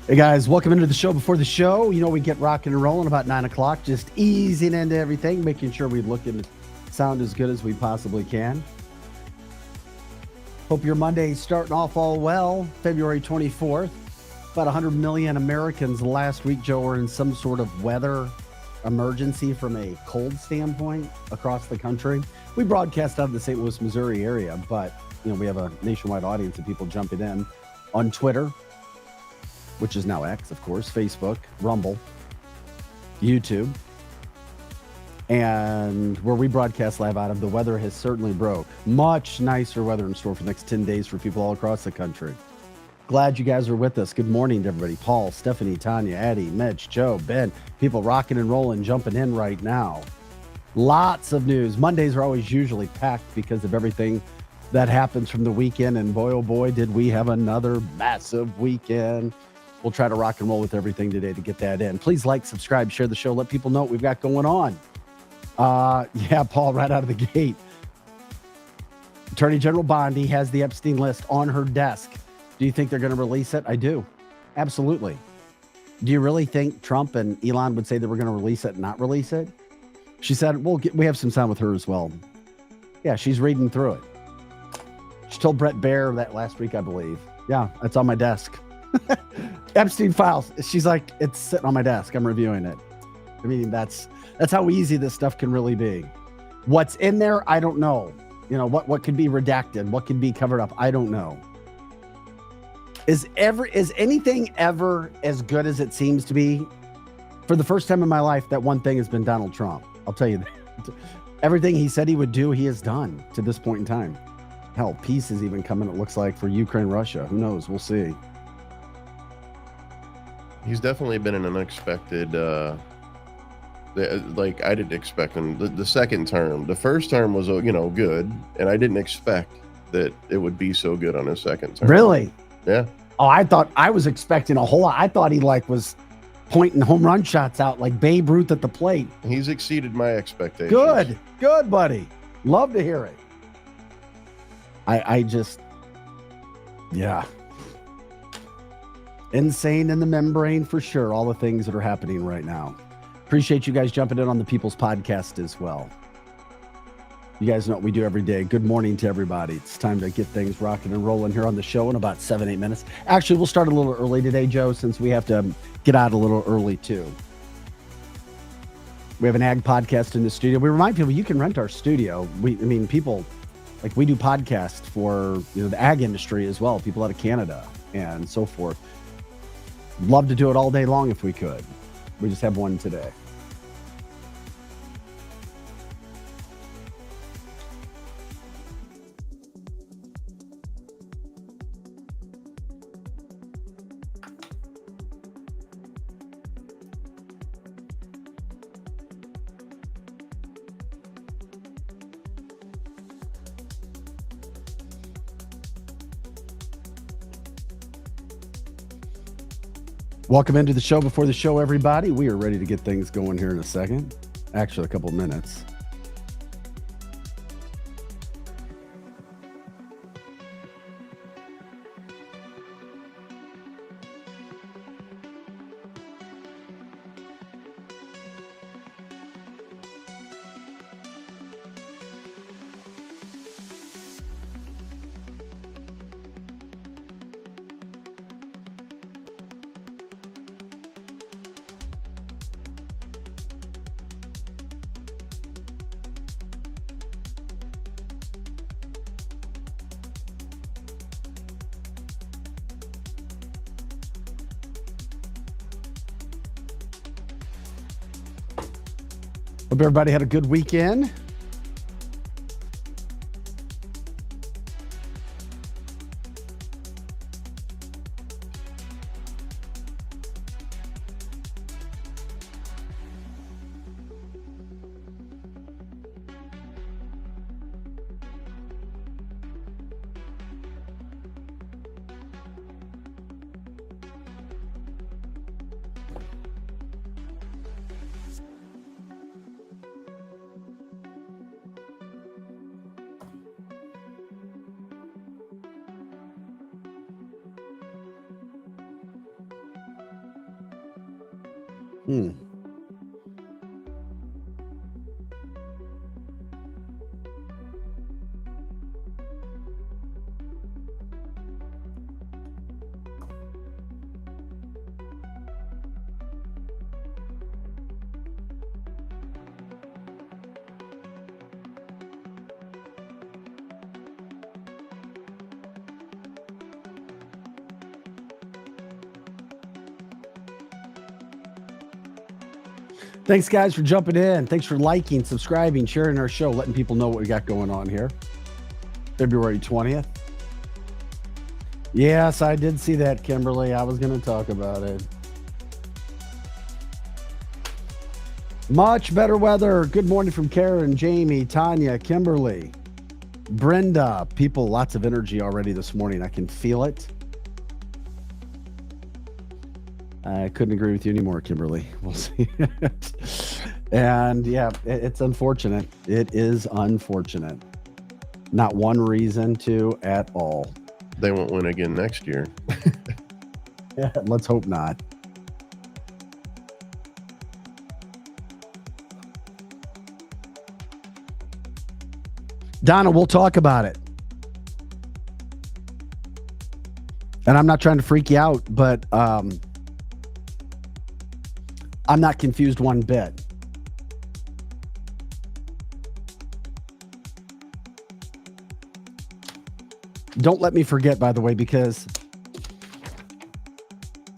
Hey guys, welcome into the show before the show. You know, we get rocking and rolling about 9 o'clock, just easing into everything, making sure we look and sound as good as we possibly can. Hope your Monday's starting off all well. February 24th. About 100 million Americans last week, Joe, were in some sort of weather emergency from a cold standpoint across the country. We broadcast out of the St. Louis, Missouri area, but, you know, we have a nationwide audience of people jumping in on Twitter, which is now X, of course, Facebook, Rumble, YouTube. And where we broadcast live out of, the weather has certainly broke. Much nicer weather in store for the next 10 days for people all across the country. Glad you guys are with us. Good morning to everybody. Paul, Stephanie, Tanya, Addie, Mitch, Joe, Ben. People rocking and rolling, jumping in right now. Lots of news. Mondays are always usually packed because of everything that happens from the weekend. And boy, oh boy, did we have another massive weekend. We'll try to rock and roll with everything today to get that in. Please like, subscribe, share the show. Let people know what we've got going on. Yeah, Paul, right out of the gate. Attorney General Bondi has the Epstein list on her desk. Do you think they're going to release it? I do. Absolutely. Do you really think Trump and Elon would say they were going to release it and not release it? She said, we have some sound with her as well. Yeah, she's reading through it. She told Brett Baer that last week, I believe. Yeah, it's on my desk. Epstein files. She's like, it's sitting on my desk. I'm reviewing it. I mean, that's how easy this stuff can really be. What's in there, I don't know. You know, what could be redacted? What could be covered up? I don't know. Is anything ever as good as it seems to be? For the first time in my life, that one thing has been Donald Trump. I'll tell you that. Everything he said he would do, he has done to this point in time. Hell, peace is even coming, it looks like, for Ukraine, Russia. Who knows? We'll see. He's definitely been an unexpected, like I didn't expect him. The second term, the first term was, good. And I didn't expect that it would be so good on his second term. Really? Yeah. Oh, I was expecting a whole lot. I thought he was pointing home run shots out like Babe Ruth at the plate. He's exceeded my expectations. Good, buddy. Love to hear it. I just, yeah. Insane in the membrane for sure. All the things that are happening right now. Appreciate you guys jumping in on the People's Podcast as well. You guys know what we do every day. Good morning to everybody. It's time to get things rocking and rolling here on the show in about 7-8 minutes. Actually, we'll start a little early today, Joe, since we have to get out a little early too. We have an ag podcast in the studio. We remind people you can rent our studio. People, like, we do podcasts for the ag industry as well. People out of Canada and so forth. Love to do it all day long if we could. We just have one today. Welcome into the show before the show, everybody. We are ready to get things going here in a second. Actually, a couple of minutes. Hope everybody had a good weekend. Thanks, guys, for jumping in. Thanks for liking, subscribing, sharing our show, letting people know what we got going on here. February 20th. Yes, I did see that, Kimberly. I was going to talk about it. Much better weather. Good morning from Karen, Jamie, Tanya, Kimberly, Brenda. People, lots of energy already this morning. I can feel it. I couldn't agree with you anymore, Kimberly. We'll see. And yeah, it's unfortunate. It is unfortunate. Not one reason to at all. They won't win again next year. Yeah, let's hope not. Donna, we'll talk about it. And I'm not trying to freak you out, but I'm not confused one bit. Don't let me forget, by the way, because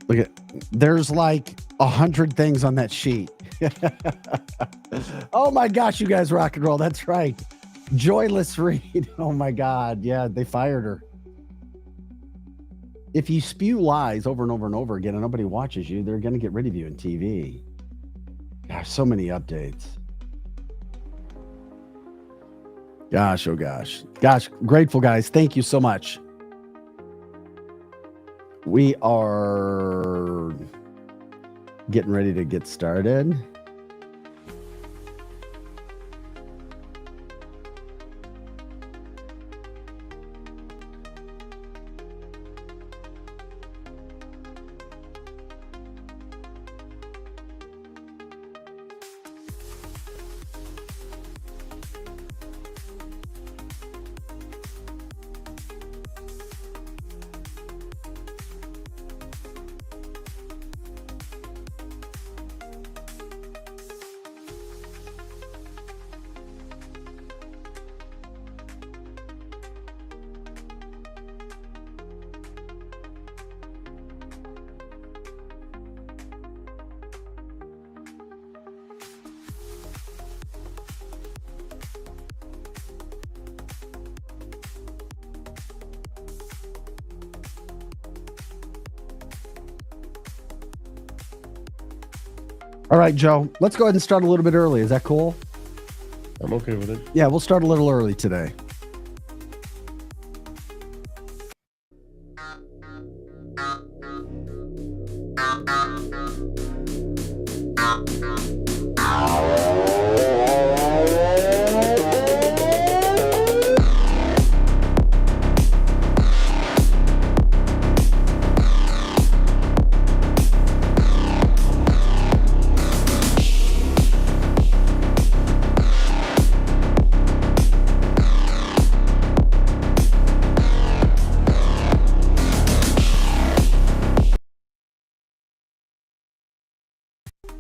look at, there's like 100 things on that sheet. Oh my gosh, you guys rock and roll. That's right. Joyless Reed. Oh my God. Yeah, they fired her. If you spew lies over and over and over again and nobody watches you, they're going to get rid of you in TV. Gosh, so many updates. Gosh, oh gosh. Gosh, grateful, guys. Thank you so much. We are getting ready to get started. All right, Joe, let's go ahead and start a little bit early. Is that cool? I'm okay with it. Yeah, we'll start a little early today.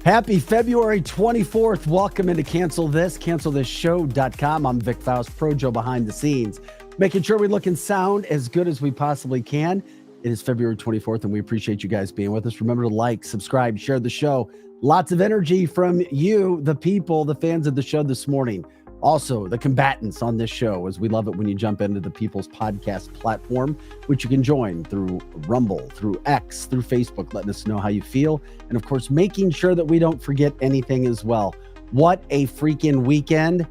Happy February 24th. Welcome into cancelthisshow.com. I'm Vic Faust, Pro Joe behind the scenes, making sure we look and sound as good as we possibly can. It is February 24th, and we appreciate you guys being with us. Remember to like, subscribe, share the show. Lots of energy from you, the people, the fans of the show this morning. Also, the combatants on this show, as we love it when you jump into the People's Podcast platform, which you can join through Rumble, through X, through Facebook, letting us know how you feel. And of course, making sure that we don't forget anything as well. What a freaking weekend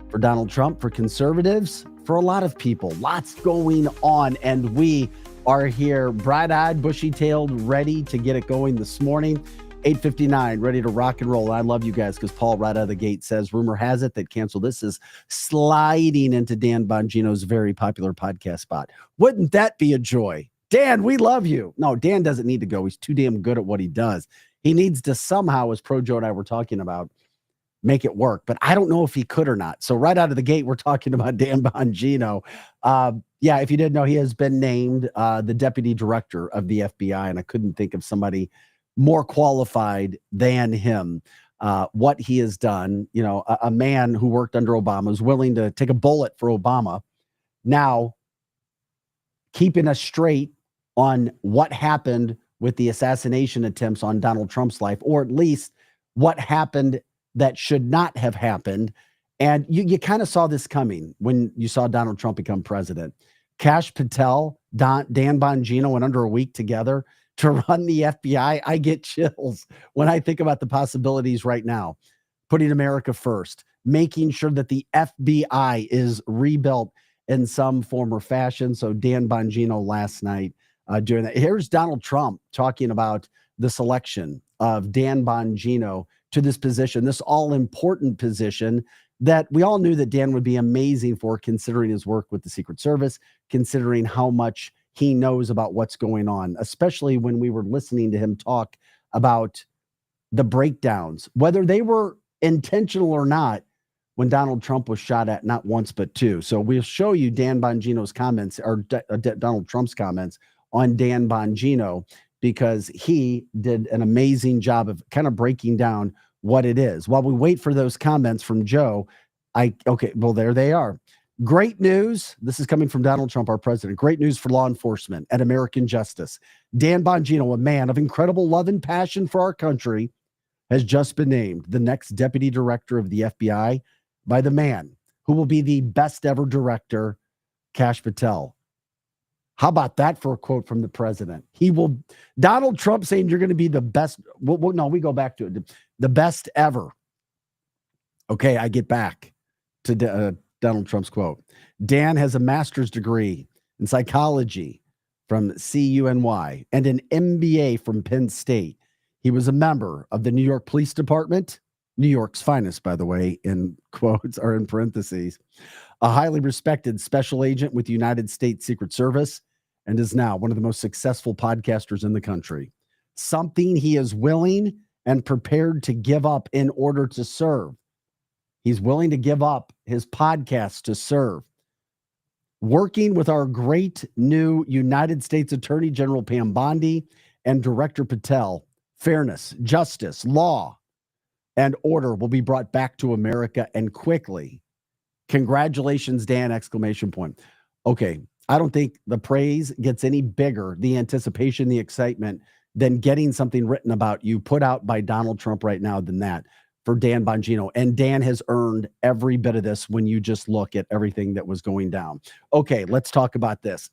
for Donald Trump, for conservatives, for a lot of people. Lots going on. And we are here, bright-eyed, bushy-tailed, ready to get it going this morning. 8:59, ready to rock and roll. I love you guys because Paul right out of the gate says, rumor has it that Cancel This is sliding into Dan Bongino's very popular podcast spot. Wouldn't that be a joy? Dan, we love you. No, Dan doesn't need to go. He's too damn good at what he does. He needs to somehow, as Pro Joe and I were talking about, make it work. But I don't know if he could or not. So right out of the gate, we're talking about Dan Bongino. Yeah, if you didn't know, he has been named the deputy director of the FBI, and I couldn't think of somebody more qualified than him. What he has done, a man who worked under Obama is willing to take a bullet for Obama. Now, keeping us straight on what happened with the assassination attempts on Donald Trump's life, or at least what happened that should not have happened. And you kind of saw this coming when you saw Donald Trump become president. Kash Patel, Dan Bongino went under a week together to run the FBI. I get chills when I think about the possibilities right now. Putting America first, making sure that the FBI is rebuilt in some form or fashion. So Dan Bongino last night doing that. Here's Donald Trump talking about the selection of Dan Bongino to this position, this all-important position that we all knew that Dan would be amazing for, considering his work with the Secret Service, considering how much he knows about what's going on, especially when we were listening to him talk about the breakdowns, whether they were intentional or not, when Donald Trump was shot at not once, but two. So we'll show you Dan Bongino's comments, or Donald Trump's comments on Dan Bongino, because he did an amazing job of kind of breaking down what it is. While we wait for those comments from Joe, there they are. Great news. This is coming from Donald Trump, our president. Great news for law enforcement and American justice. Dan Bongino, a man of incredible love and passion for our country, has just been named the next deputy director of the FBI by the man who will be the best ever director, Kash Patel. How about that for a quote from the president? Donald Trump saying you're going to be the best. No, we go back to it. The best ever. Okay, I get back to Donald Trump's quote. Dan has a master's degree in psychology from CUNY and an MBA from Penn State. He was a member of the New York Police Department, New York's finest, by the way, in quotes or in parentheses, a highly respected special agent with the United States Secret Service, and is now one of the most successful podcasters in the country. Something he is willing and prepared to give up in order to serve. He's willing to give up his podcast to serve. Working with our great new United States Attorney General Pam Bondi and Director Patel, fairness, justice, law, and order will be brought back to America, and quickly. Congratulations, Dan! ! Okay, I don't think the praise gets any bigger, the anticipation, the excitement, than getting something written about you put out by Donald Trump right now than that for Dan Bongino. And Dan has earned every bit of this when you just look at everything that was going down. Okay, let's talk about this.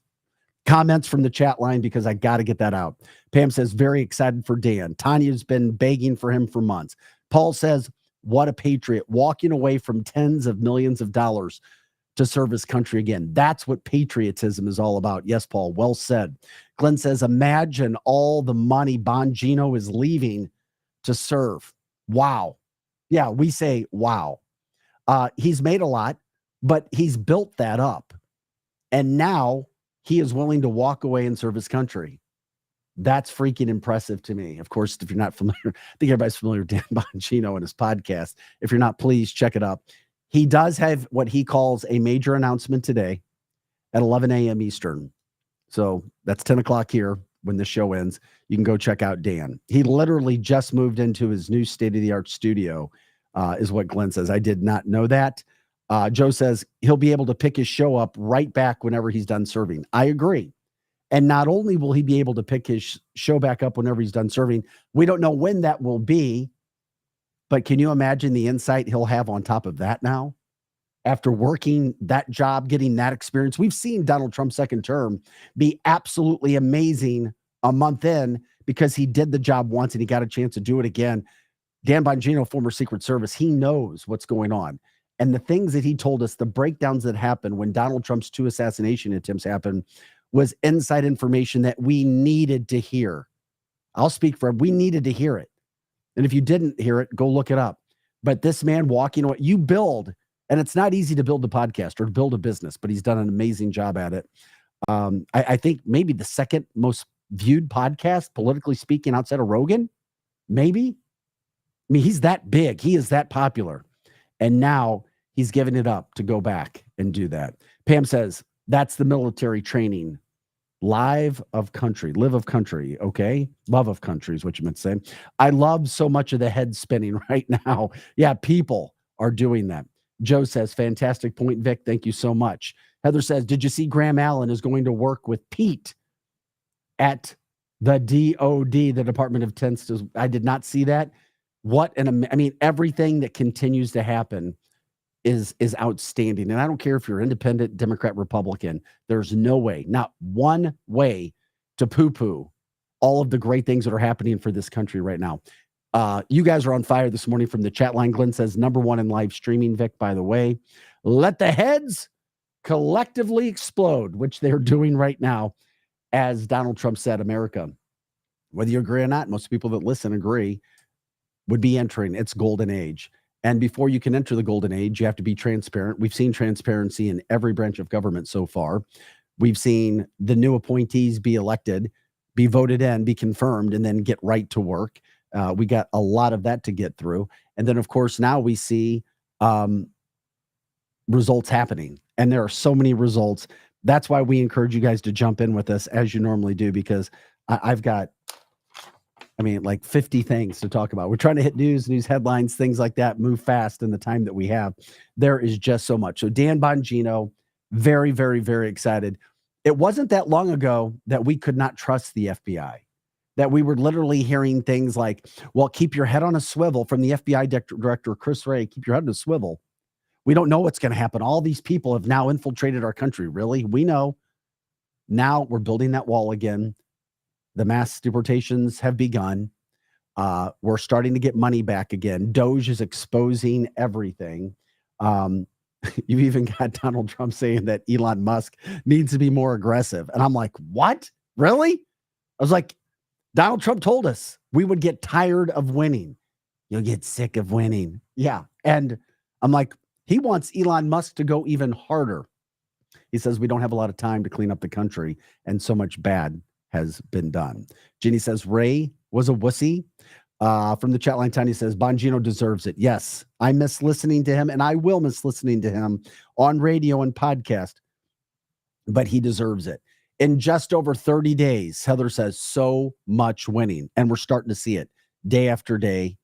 Comments from the chat line, because I got to get that out. Pam says, very excited for Dan. Tanya's been begging for him for months. Paul says, what a patriot, walking away from tens of millions of dollars to serve his country again. That's what patriotism is all about. Yes, Paul, well said. Glenn says, imagine all the money Bongino is leaving to serve. Wow. Yeah, we say, wow. He's made a lot, but he's built that up. And now he is willing to walk away and serve his country. That's freaking impressive to me. Of course, if you're not familiar, I think everybody's familiar with Dan Bongino and his podcast. If you're not, please check it up. He does have what he calls a major announcement today at 11 a.m. Eastern. So that's 10 o'clock here when the show ends. You can go check out Dan. He literally just moved into his new state-of-the-art studio, is what Glenn says. I did not know that. Joe says he'll be able to pick his show up right back whenever he's done serving. I agree. And not only will he be able to pick his show back up whenever he's done serving, we don't know when that will be, but can you imagine the insight he'll have on top of that now? After working that job, getting that experience. We've seen Donald Trump's second term be absolutely amazing a month in because he did the job once and he got a chance to do it again. Dan Bongino, former Secret Service, he knows what's going on. And the things that he told us, the breakdowns that happened when Donald Trump's 2 assassination attempts happened, was inside information that we needed to hear. I'll speak for him. We needed to hear it. And if you didn't hear it, go look it up. But this man walking away, you build, and it's not easy to build a podcast or to build a business, but he's done an amazing job at it. I think maybe the second most viewed podcast, politically speaking, outside of Rogan. Maybe. I mean, he's that big. He is that popular. And now he's given it up to go back and do that. Pam says, that's the military training. Live of country, live of country. Okay. Love of country is what you meant to say. I love so much of the head spinning right now. Yeah. People are doing that. Joe says, fantastic point, Vic. Thank you so much. Heather says, did you see Graham Allen is going to work with Pete at the DOD, the Department of Defense? I did not see that. I mean, everything that continues to happen is outstanding. And I don't care if you're independent, Democrat, Republican, there's no way, not one way to poo-poo all of the great things that are happening for this country right now. You guys are on fire this morning from the chat line. Glenn says, #1 in live streaming, Vic, by the way. Let the heads collectively explode, which they're doing right now. As Donald Trump said, America, whether you agree or not, most people that listen agree, would be entering its golden age. And before you can enter the golden age, you have to be transparent. We've seen transparency in every branch of government so far. We've seen the new appointees be elected, be voted in, be confirmed, and then get right to work. We got a lot of that to get through. And then, of course, now we see results happening. And there are so many results. That's why we encourage you guys to jump in with us as you normally do, because I've got, like 50 things to talk about. We're trying to hit news headlines, things like that, move fast in the time that we have. There is just so much. So Dan Bongino, very, very, very excited. It wasn't that long ago that we could not trust the FBI, that we were literally hearing things like, well, keep your head on a swivel from the FBI director, Chris Wray, keep your head on a swivel. We don't know what's going to happen. All these people have now infiltrated our country. Really? We know. Now we're building that wall again. The mass deportations have begun. We're starting to get money back again. Doge is exposing everything. You've even got Donald Trump saying that Elon Musk needs to be more aggressive. And I'm like, what? Really? I was like, Donald Trump told us we would get tired of winning. You'll get sick of winning. Yeah. And I'm like, he wants Elon Musk to go even harder. He says we don't have a lot of time to clean up the country, and so much bad has been done. Ginny says Ray was a wussy. From the chat line, Tanya says Bongino deserves it. Yes, I miss listening to him, and I will miss listening to him on radio and podcast, but he deserves it. In just over 30 days, Heather says so much winning, and we're starting to see it day after day,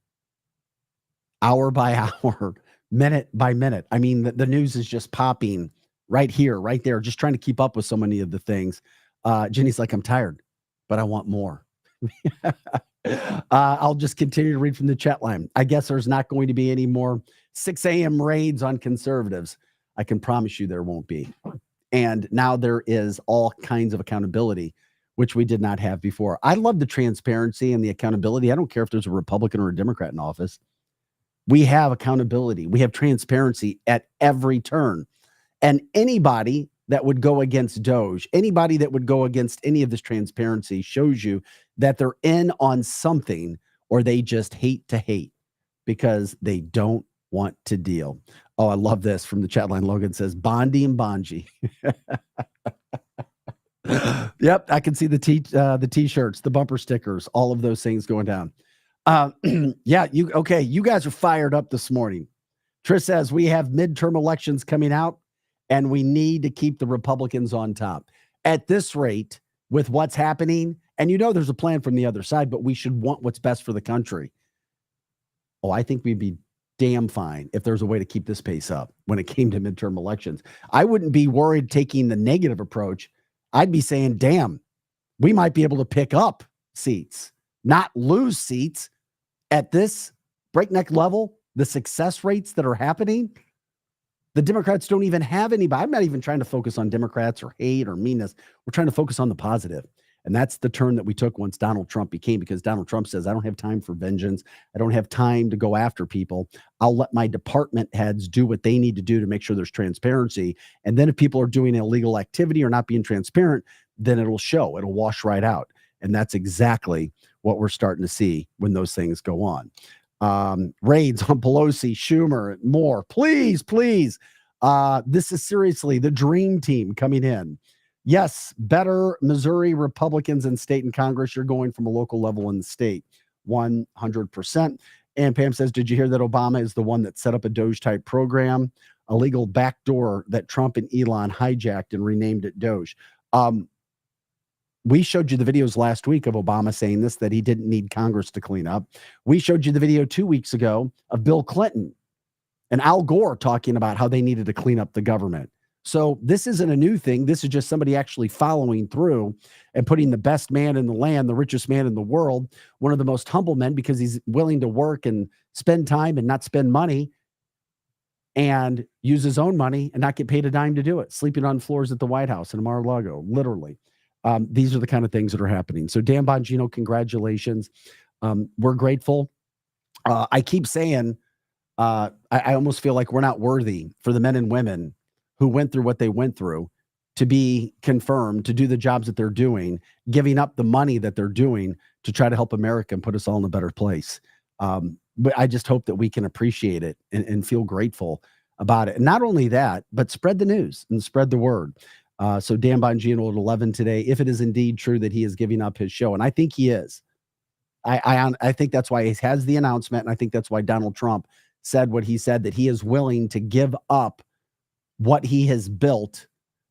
hour by hour, minute by minute. I mean, the news is just popping right here, right there, just trying to keep up with so many of the things. Jenny's like, I'm tired, but I want more. I'll just continue to read from the chat line. I guess there's not going to be any more 6 a.m. raids on conservatives. I can promise you there won't be. And now there is all kinds of accountability, which we did not have before. I love the transparency and the accountability. I don't care if there's a Republican or a Democrat in office. We have accountability. We have transparency at every turn. And anybody that would go against Doge, anybody that would go against any of this transparency shows you that they're in on something, or they just hate to hate because they don't want to deal. Oh, I love this from the chat line. Logan says, Bondi and Bonji. Yep, I can see the t-shirts, the bumper stickers, all of those things going down. Yeah, you guys are fired up this morning. Trish says we have midterm elections coming out, and we need to keep the Republicans on top. At this rate, with what's happening, and there's a plan from the other side, but we should want what's best for the country. Oh, I think we'd be damn fine if there's a way to keep this pace up when it came to midterm elections. I wouldn't be worried taking the negative approach. I'd be saying, damn, we might be able to pick up seats, not lose seats at this breakneck level. The success rates that are happening, the Democrats don't even have anybody. I'm not even trying to focus on Democrats or hate or meanness. We're trying to focus on the positive. And that's the turn that we took once Donald Trump became, because Donald Trump says, I don't have time for vengeance. I don't have time to go after people. I'll let my department heads do what they need to do to make sure there's transparency. And then if people are doing illegal activity or not being transparent, then it'll show. It'll wash right out. And that's exactly what we're starting to see when those things go on. Raids on Pelosi, Schumer, more. Please. This is seriously the dream team coming in. Yes, better Missouri Republicans in state and Congress. You're going from a local level in the state. 100%. And Pam says, did you hear that Obama is the one that set up a Doge type program, a legal backdoor that Trump and Elon hijacked and renamed it Doge? We showed you the videos last week of Obama saying this, that he didn't need Congress to clean up. We showed you the video 2 weeks ago of Bill Clinton and Al Gore talking about how they needed to clean up the government. So this isn't a new thing. This is just somebody actually following through and putting the best man in the land, the richest man in the world, one of the most humble men, because he's willing to work and spend time and not spend money and use his own money and not get paid a dime to do it, sleeping on floors at the White House in Mar-a-Lago, literally. These are the kind of things that are happening. So Dan Bongino, congratulations. We're grateful. I keep saying, I almost feel like we're not worthy for the men and women who went through what they went through to be confirmed, to do the jobs that they're doing, giving up the money that they're doing to try to help America and put us all in a better place. But I just hope that we can appreciate it and feel grateful about it. And not only that, but spread the news and spread the word. So Dan Bongino at 11 today, if it is indeed true that he is giving up his show, and I think he is. I think that's why he has the announcement, and I think that's why Donald Trump said what he said, that he is willing to give up what he has built,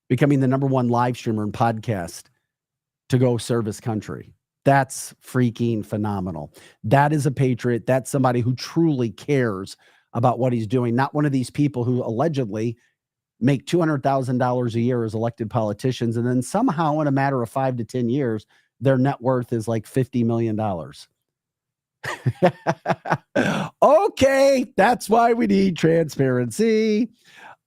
becoming the #1 live streamer and podcast, to go serve his country. That's freaking phenomenal. That is a patriot. That's somebody who truly cares about what he's doing, not one of these people who allegedly make $200,000 a year as elected politicians, and then somehow in a matter of 5 to 10 years, their net worth is like $50 million. Okay, that's why we need transparency.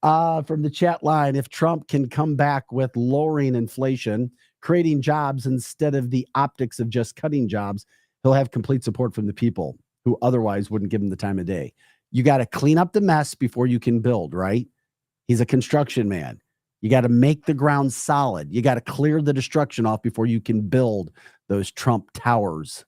From the chat line, if Trump can come back with lowering inflation, creating jobs instead of the optics of just cutting jobs, he'll have complete support from the people who otherwise wouldn't give him the time of day. You got to clean up the mess before you can build, right? He's a construction man. You got to make the ground solid. You got to clear the destruction off before you can build those Trump towers,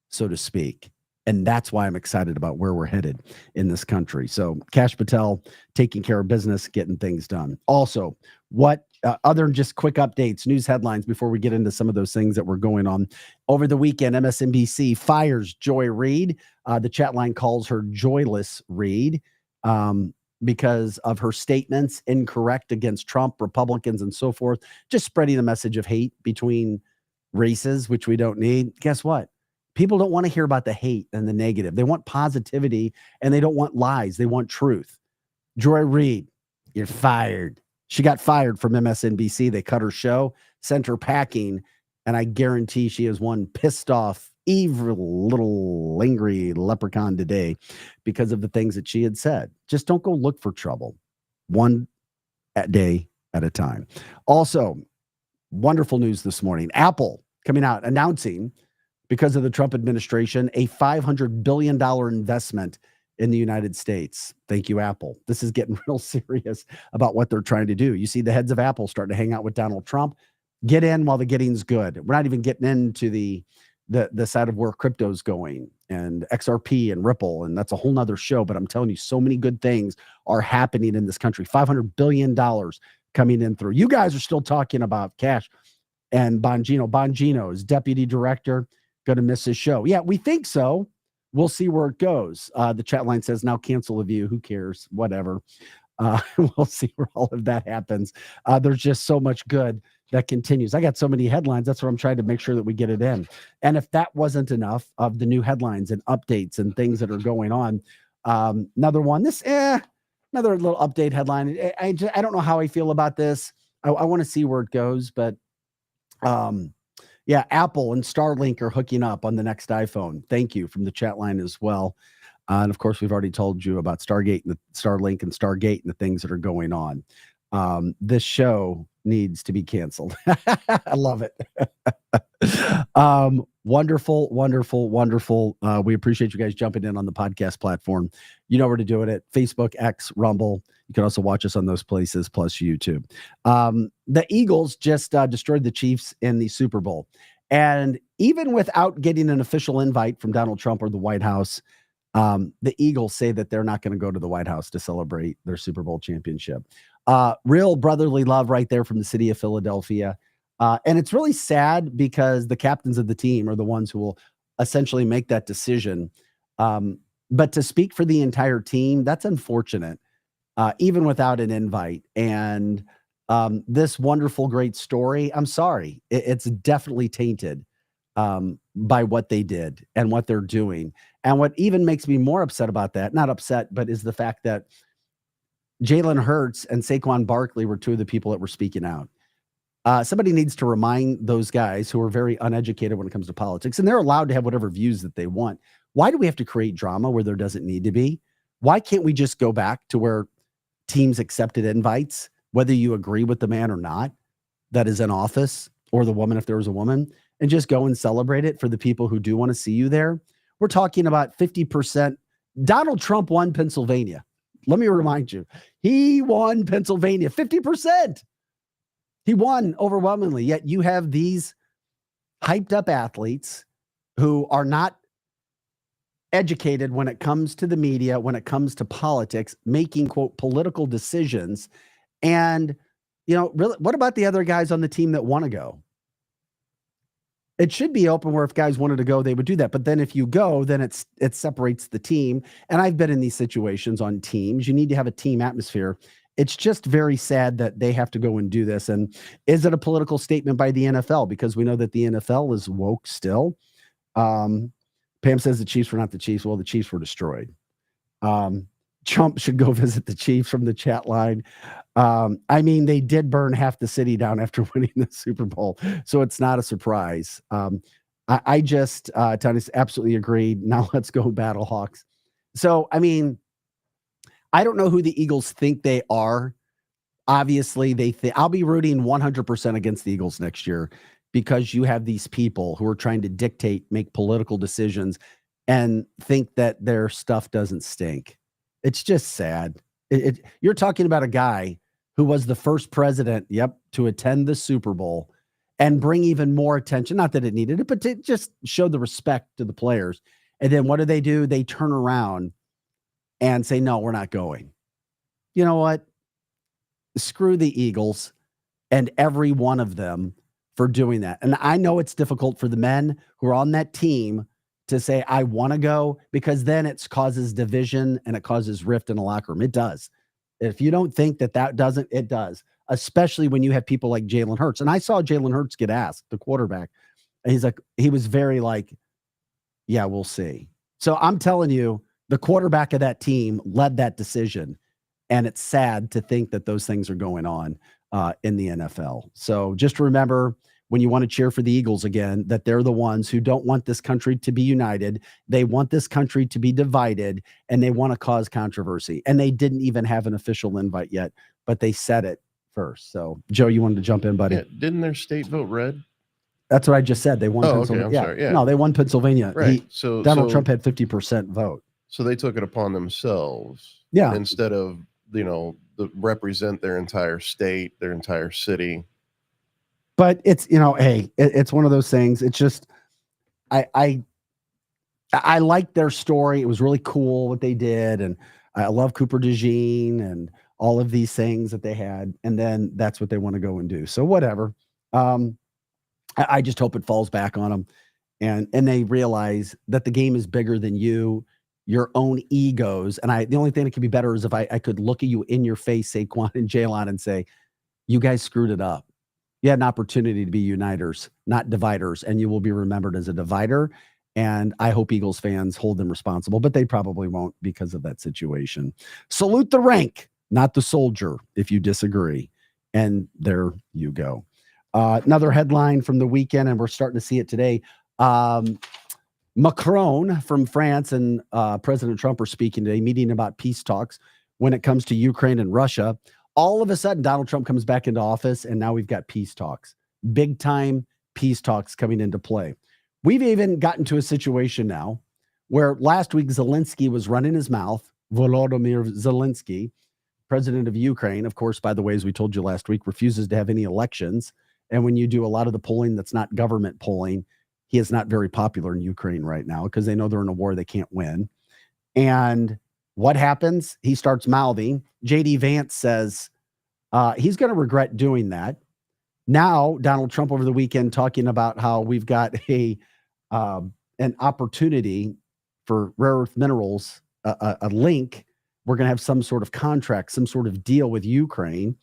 so to speak. And that's why I'm excited about where we're headed in this country. So Kash Patel taking care of business, getting things done. Also, what other than just quick updates, news headlines before we get into some of those things that were going on over the weekend, MSNBC fires Joy Reid. The chat line calls her Joyless Reid because of her statements incorrect against Trump, Republicans, and so forth, just spreading a message of hate between races, which we don't need. Guess what? People don't want to hear about the hate and the negative. They want positivity, and they don't want lies. They want truth. Joy Reid, you're fired. She got fired from MSNBC. They cut her show, sent her packing, and I guarantee she is one pissed off, evil, little, angry leprechaun today because of the things that she had said. Just don't go look for trouble. One day at a time. Also, wonderful news this morning. Apple coming out announcing, because of the Trump administration, a $500 billion investment in the United States. Thank you, Apple. This is getting real serious about what they're trying to do. You see the heads of Apple starting to hang out with Donald Trump. Get in while the getting's good. We're not even getting into the side of where crypto's going and XRP and Ripple, and that's a whole nother show. But I'm telling you, so many good things are happening in this country. $500 billion coming in through. You guys are still talking about Kash and Bongino. Bongino is deputy director. Going to miss his show. Yeah, we think so. We'll see where it goes. The chat line says, now cancel a view. Who cares? Whatever. We'll see where all of that happens. There's just so much good that continues. I got so many headlines. That's what I'm trying to make sure that we get it in. And if that wasn't enough of the new headlines and updates and things that are going on, another one, another little update headline. I don't know how I feel about this. I want to see where it goes, but yeah, Apple and Starlink are hooking up on the next iPhone. Thank you from the chat line as well. And of course, we've already told you about Stargate and the Starlink and Stargate and the things that are going on. This show needs to be canceled. I love it. Wonderful, wonderful, wonderful. We appreciate you guys jumping in on the podcast platform. You know where to do it at Facebook, X, Rumble. You can also watch us on those places, plus YouTube. The Eagles just destroyed the Chiefs in the Super Bowl. And even without getting an official invite from Donald Trump or the White House, the Eagles say that they're not going to go to the White House to celebrate their Super Bowl championship. Real brotherly love right there from the city of Philadelphia. And it's really sad because the captains of the team are the ones who will essentially make that decision. But to speak for the entire team, that's unfortunate, even without an invite. And this wonderful, great story, I'm sorry, it's definitely tainted by what they did and what they're doing. And what even makes me more upset about that, not upset, but is the fact that Jalen Hurts and Saquon Barkley were two of the people that were speaking out. Somebody needs to remind those guys who are very uneducated when it comes to politics, and they're allowed to have whatever views that they want. Why do we have to create drama where there doesn't need to be? Why can't we just go back to where teams accepted invites, whether you agree with the man or not that is in office, or the woman if there was a woman, and just go and celebrate it for the people who do want to see you there? We're talking about 50%. Donald Trump won Pennsylvania. Let me remind you, he won Pennsylvania 50%. He won overwhelmingly, yet you have these hyped up athletes who are not educated when it comes to the media, when it comes to politics, making, quote, political decisions. And, really, what about the other guys on the team that want to go? It should be open where if guys wanted to go, they would do that. But then if you go, then it separates the team. And I've been in these situations on teams. You need to have a team atmosphere. It's just very sad that they have to go and do this. And is it a political statement by the NFL? Because we know that the NFL is woke still. Pam says the Chiefs were not the Chiefs. Well, the Chiefs were destroyed. Trump should go visit the Chiefs from the chat line. They did burn half the city down after winning the Super Bowl, so it's not a surprise. I just, Tony's absolutely agreed. Now let's go Battlehawks. So, I don't know who the Eagles think they are. Obviously, they think I'll be rooting 100% against the Eagles next year because you have these people who are trying to dictate, make political decisions, and think that their stuff doesn't stink. It's just sad. You're talking about a guy who was the first president, to attend the Super Bowl and bring even more attention. Not that it needed it, but to just show the respect to the players. And then what do? They turn around and say, no, we're not going. You know what? Screw the Eagles and every one of them for doing that. And I know it's difficult for the men who are on that team to say, I want to go, because then it causes division and it causes rift in the locker room. It does. If you don't think that doesn't, it does, especially when you have people like Jalen Hurts. And I saw Jalen Hurts get asked, the quarterback, and he was very like, yeah, we'll see. So I'm telling you, the quarterback of that team led that decision. And it's sad to think that those things are going on in the NFL. So just remember, when you want to cheer for the Eagles again, that they're the ones who don't want this country to be united. They want this country to be divided, and they want to cause controversy. And they didn't even have an official invite yet, but they said it first. So, Joe, you wanted to jump in, buddy? Yeah, didn't their state vote red? That's what I just said. They won Pennsylvania. Okay, I'm sorry. Yeah. No, they won Pennsylvania. Right. Donald Trump had 50% vote. So they took it upon themselves. Yeah. Instead of, represent their entire state, their entire city. But it's, hey, it's one of those things. It's just, I like their story. It was really cool what they did. And I love Cooper DeJean and all of these things that they had. And then that's what they want to go and do. So whatever. I just hope it falls back on them and they realize that the game is bigger than you, your own egos. And the only thing that could be better is if I could look at you in your face, Saquon and Jalen, and say, you guys screwed it up. You had an opportunity to be uniters, not dividers, and you will be remembered as a divider. And I hope Eagles fans hold them responsible, but they probably won't because of that situation. Salute the rank, not the soldier, if you disagree. And there you go. Another headline from the weekend, and we're starting to see it today. Macron from France and President Trump are speaking today, meeting about peace talks when it comes to Ukraine and Russia. All of a sudden, Donald Trump comes back into office, and now we've got peace talks. Big time peace talks coming into play. We've even gotten to a situation now where last week Zelensky was running his mouth. Volodymyr Zelensky, president of Ukraine, of course, by the way, as we told you last week, refuses to have any elections. And when you do a lot of the polling that's not government polling, he is not very popular in Ukraine right now because they know they're in a war they can't win. And what happens? He starts mouthing. J.D. Vance says he's going to regret doing that. Now, Donald Trump over the weekend talking about how we've got a an opportunity for rare earth minerals, a link. We're going to have some sort of contract, some sort of deal with Ukraine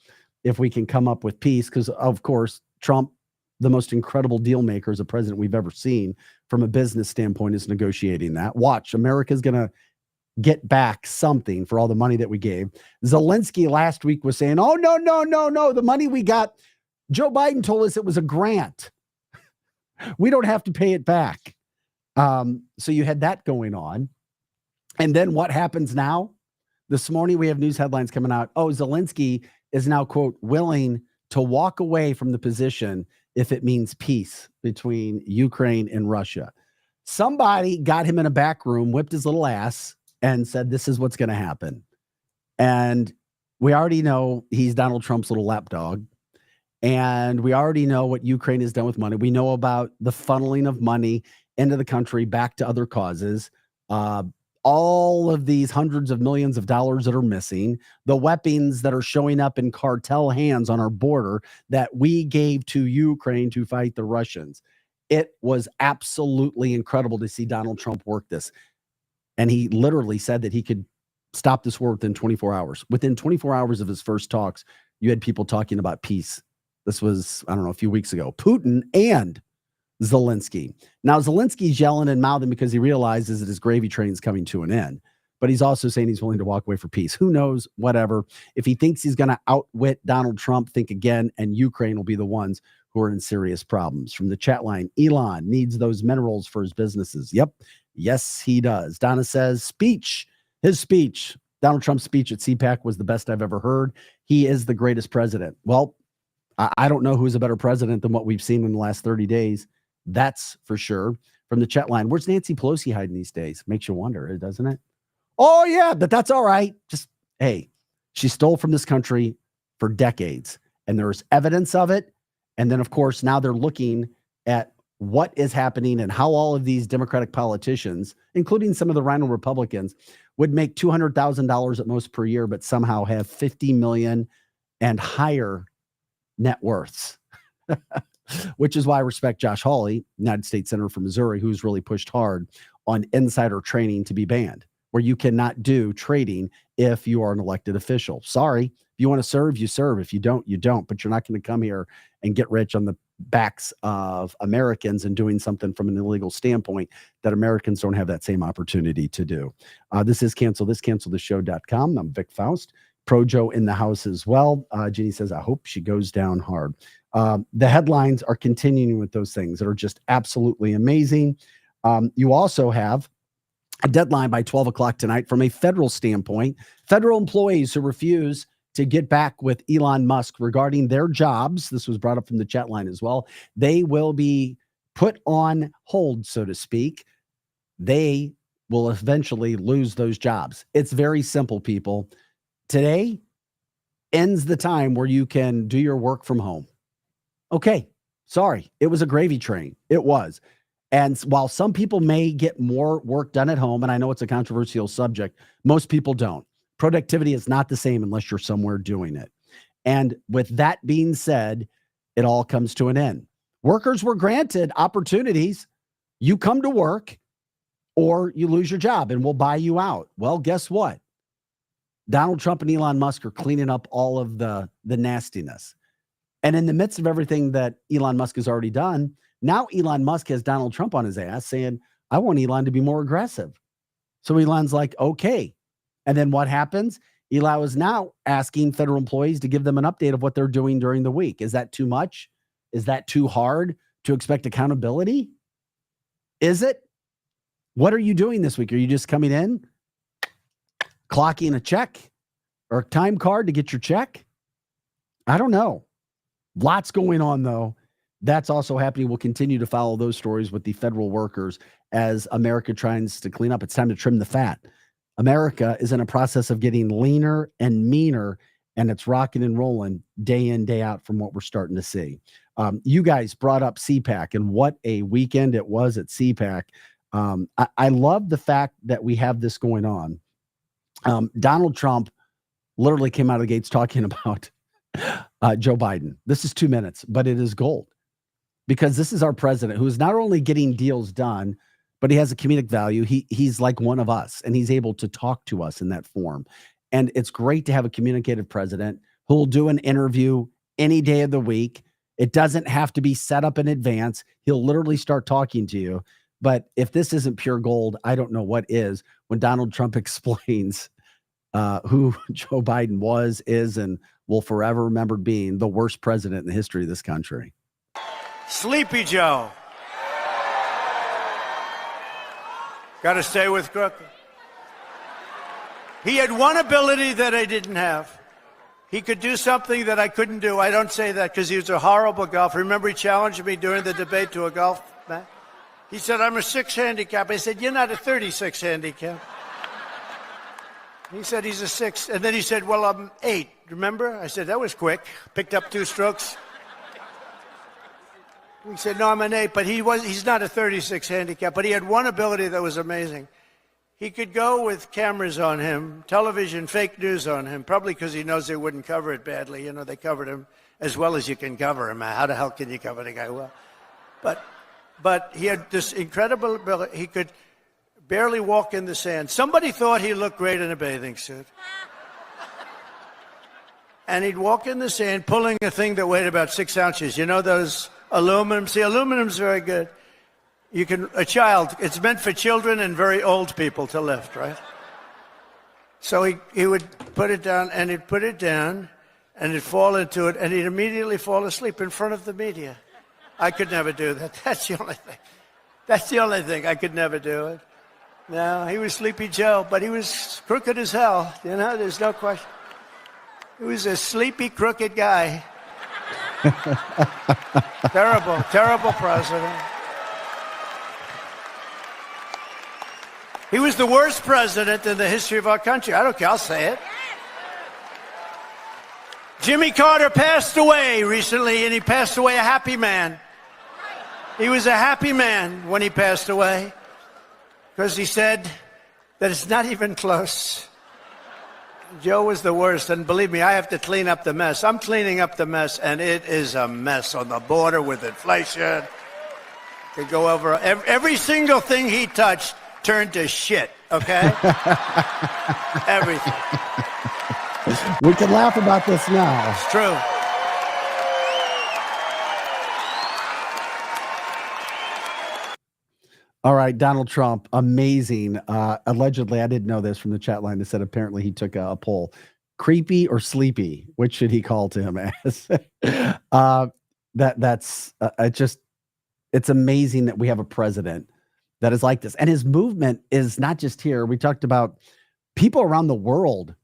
if we can come up with peace. Because, of course, Trump, the most incredible deal maker as a president we've ever seen from a business standpoint, is negotiating that. Watch, America's going to get back something for all the money that we gave. Zelensky last week was saying, oh, no. The money we got, Joe Biden told us it was a grant. We don't have to pay it back. So you had that going on. And then what happens now? This morning, we have news headlines coming out. Oh, Zelensky is now, quote, willing to walk away from the position if it means peace between Ukraine and Russia. Somebody got him in a back room, whipped his little ass, and said, this is what's going to happen. And we already know he's Donald Trump's little lapdog. And we already know what Ukraine has done with money. We know about the funneling of money into the country back to other causes. All of these hundreds of millions of dollars that are missing, the weapons that are showing up in cartel hands on our border that we gave to Ukraine to fight the Russians. It was absolutely incredible to see Donald Trump work this. And he literally said that he could stop this war within 24 hours. Within 24 hours of his first talks, you had people talking about peace. This was, I don't know, a few weeks ago. Putin and Zelensky. Now, Zelensky's yelling and mouthing because he realizes that his gravy train is coming to an end. But he's also saying he's willing to walk away for peace. Who knows? Whatever. If he thinks he's going to outwit Donald Trump, think again, and Ukraine will be the ones who are in serious problems. From the chat line, Elon needs those minerals for his businesses. Yep. Yes, he does. Donna says, his speech, Donald Trump's speech at CPAC was the best I've ever heard. He is the greatest president. Well, I don't know who's a better president than what we've seen in the last 30 days. That's for sure. From the chat line, where's Nancy Pelosi hiding these days? Makes you wonder, doesn't it? Oh, yeah, but that's all right. Just, hey, she stole from this country for decades, and there's evidence of it. And then, of course, now they're looking at what is happening and how all of these Democratic politicians, including some of the Rhino Republicans, would make $200,000 at most per year, but somehow have 50 million and higher net worths. Which is why I respect Josh Hawley, United States Senator from Missouri, who's really pushed hard on insider trading to be banned, where you cannot do trading if you are an elected official. Sorry, if you want to serve, you serve. If you don't, you don't. But you're not going to come here and get rich on the backs of Americans and doing something from an illegal standpoint that Americans don't have that same opportunity to do. This is cancelthisshow.com. I'm Vic Faust. Projo in the house as well. Jenny says, I hope she goes down hard. The headlines are continuing with those things that are just absolutely amazing. You also have a deadline by 12 o'clock tonight from a federal standpoint. Federal employees who refuse to get back with Elon Musk regarding their jobs, this was brought up from the chat line as well, they will be put on hold, so to speak. They will eventually lose those jobs. It's very simple, people. Today ends the time where you can do your work from home. Okay, sorry. It was a gravy train. It was. And while some people may get more work done at home, and I know it's a controversial subject, most people don't. Productivity is not the same unless you're somewhere doing it. And with that being said, it all comes to an end. Workers were granted opportunities. You come to work or you lose your job and we'll buy you out. Well, guess what? Donald Trump and Elon Musk are cleaning up all of the nastiness. And in the midst of everything that Elon Musk has already done, now Elon Musk has Donald Trump on his ass saying, I want Elon to be more aggressive. So Elon's like, okay. And then what happens? Elon is now asking federal employees to give them an update of what they're doing during the week. Is that too much? Is that too hard to expect accountability? Is it? What are you doing this week? Are you just coming in, clocking a check or a time card to get your check? I don't know. Lots going on, though. That's also happening. We'll continue to follow those stories with the federal workers as America tries to clean up. It's time to trim the fat. America is in a process of getting leaner and meaner, and it's rocking and rolling day in, day out from what we're starting to see. You guys brought up CPAC, and what a weekend it was at CPAC. I love the fact that we have this going on. Donald Trump literally came out of the gates talking about Joe Biden. This is 2 minutes, but it is gold because this is our president who is not only getting deals done, but he has a comedic value. He's like one of us, and he's able to talk to us in that form. And it's great to have a communicative president who will do an interview any day of the week. It doesn't have to be set up in advance. He'll literally start talking to you. But if this isn't pure gold, I don't know what is. When Donald Trump explains who Joe Biden was, is, and will forever remember being the worst president in the history of this country. Sleepy Joe. Got to stay with Crooked. He had one ability that I didn't have. He could do something that I couldn't do. I don't say that because he was a horrible golfer. Remember, he challenged me during the debate to a golf match? He said, I'm a 6 handicap. I said, you're not a 36 handicap. He said, he's a 6. And then he said, well, I'm 8. Remember? I said, that was quick. Picked up 2 strokes. He said, no, I'm an 8. But he's not a 36 handicap. But he had one ability that was amazing. He could go with cameras on him, television, fake news on him, probably because he knows they wouldn't cover it badly. You know, they covered him as well as you can cover him. How the hell can you cover the guy well? But he had this incredible ability. He could barely walk in the sand. Somebody thought he looked great in a bathing suit. And he'd walk in the sand pulling a thing that weighed about 6 ounces. You know those aluminum? See, aluminum's very good. It's meant for children and very old people to lift, right? So he would put it down, and he'd put it down, and he'd fall into it, and he'd immediately fall asleep in front of the media. I could never do that. That's the only thing. That's the only thing. I could never do it. No, he was Sleepy Joe, but he was crooked as hell. You know, there's no question. He was a sleepy, crooked guy. Terrible, terrible president. He was the worst president in the history of our country. I don't care. I'll say it. Jimmy Carter passed away recently, and he passed away a happy man. He was a happy man when he passed away because he said that it's not even close. Joe was the worst, and believe me, I have to clean up the mess. I'm cleaning up the mess, and it is a mess on the border with inflation. Could go over every single thing he touched. Turned to shit, okay? Everything. We can laugh about this now. It's true. All right, Donald Trump, amazing. Allegedly, I didn't know this from the chat line. They said apparently he took a poll. Creepy or sleepy? Which should he call to him as? It's amazing that we have a president that is like this. And his movement is not just here. We talked about people around the world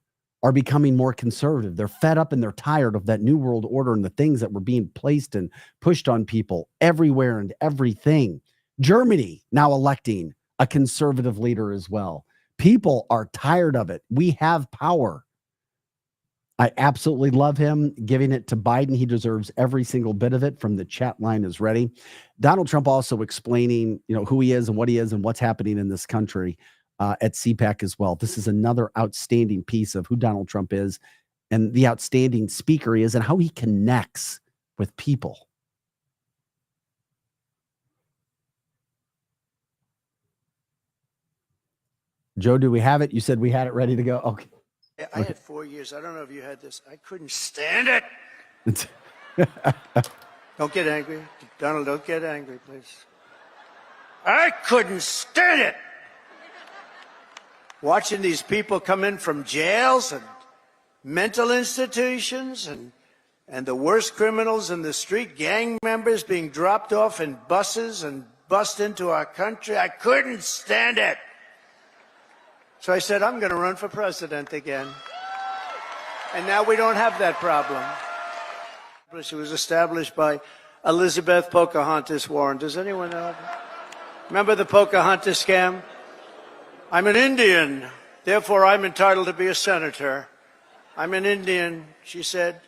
are becoming more conservative. They're fed up and they're tired of that new world order and the things that were being placed and pushed on people everywhere and everything. Germany now electing a conservative leader as well. People are tired of it. We have power. I absolutely love him. Giving it to Biden, he deserves every single bit of it. From the chat line is ready. Donald Trump also explaining, who he is and what's happening in this country at CPAC as well. This is another outstanding piece of who Donald Trump is and the outstanding speaker he is and how he connects with people. Joe, do we have it? You said we had it ready to go. Okay. I had 4 years. I don't know if you had this. I couldn't stand it. Don't get angry. Donald, don't get angry, please. I couldn't stand it. Watching these people come in from jails and mental institutions and the worst criminals in the street, gang members being dropped off in buses and bussed into our country. I couldn't stand it. So I said, I'm going to run for president again. And now we don't have that problem. It was established by Elizabeth Pocahontas Warren. Does anyone know? Remember the Pocahontas scam? I'm an Indian, therefore I'm entitled to be a senator. I'm an Indian. She said,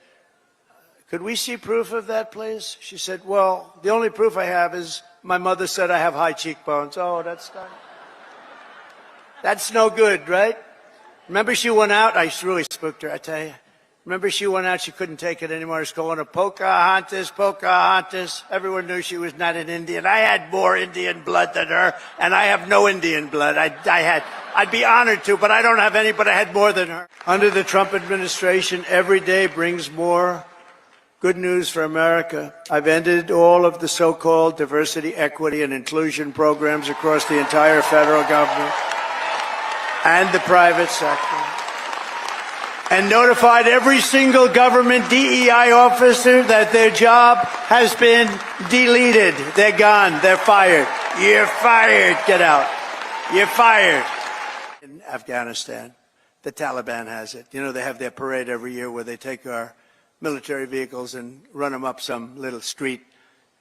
could we see proof of that, please? She said, well, the only proof I have is my mother said I have high cheekbones. Oh, that's no good, right? Remember she went out? I really spooked her, I tell you. Remember, she went out, she couldn't take it anymore. She's calling her Pocahontas, Pocahontas. Everyone knew she was not an Indian. I had more Indian blood than her, and I have no Indian blood. I'd be honored to, but I don't have any, but I had more than her. Under the Trump administration, every day brings more good news for America. I've ended all of the so-called diversity, equity, and inclusion programs across the entire federal government and the private sector, and notified every single government DEI officer that their job has been deleted. They're gone. They're fired. You're fired. Get out. You're fired. In Afghanistan, the Taliban has it. You know, they have their parade every year where they take our military vehicles and run them up some little street,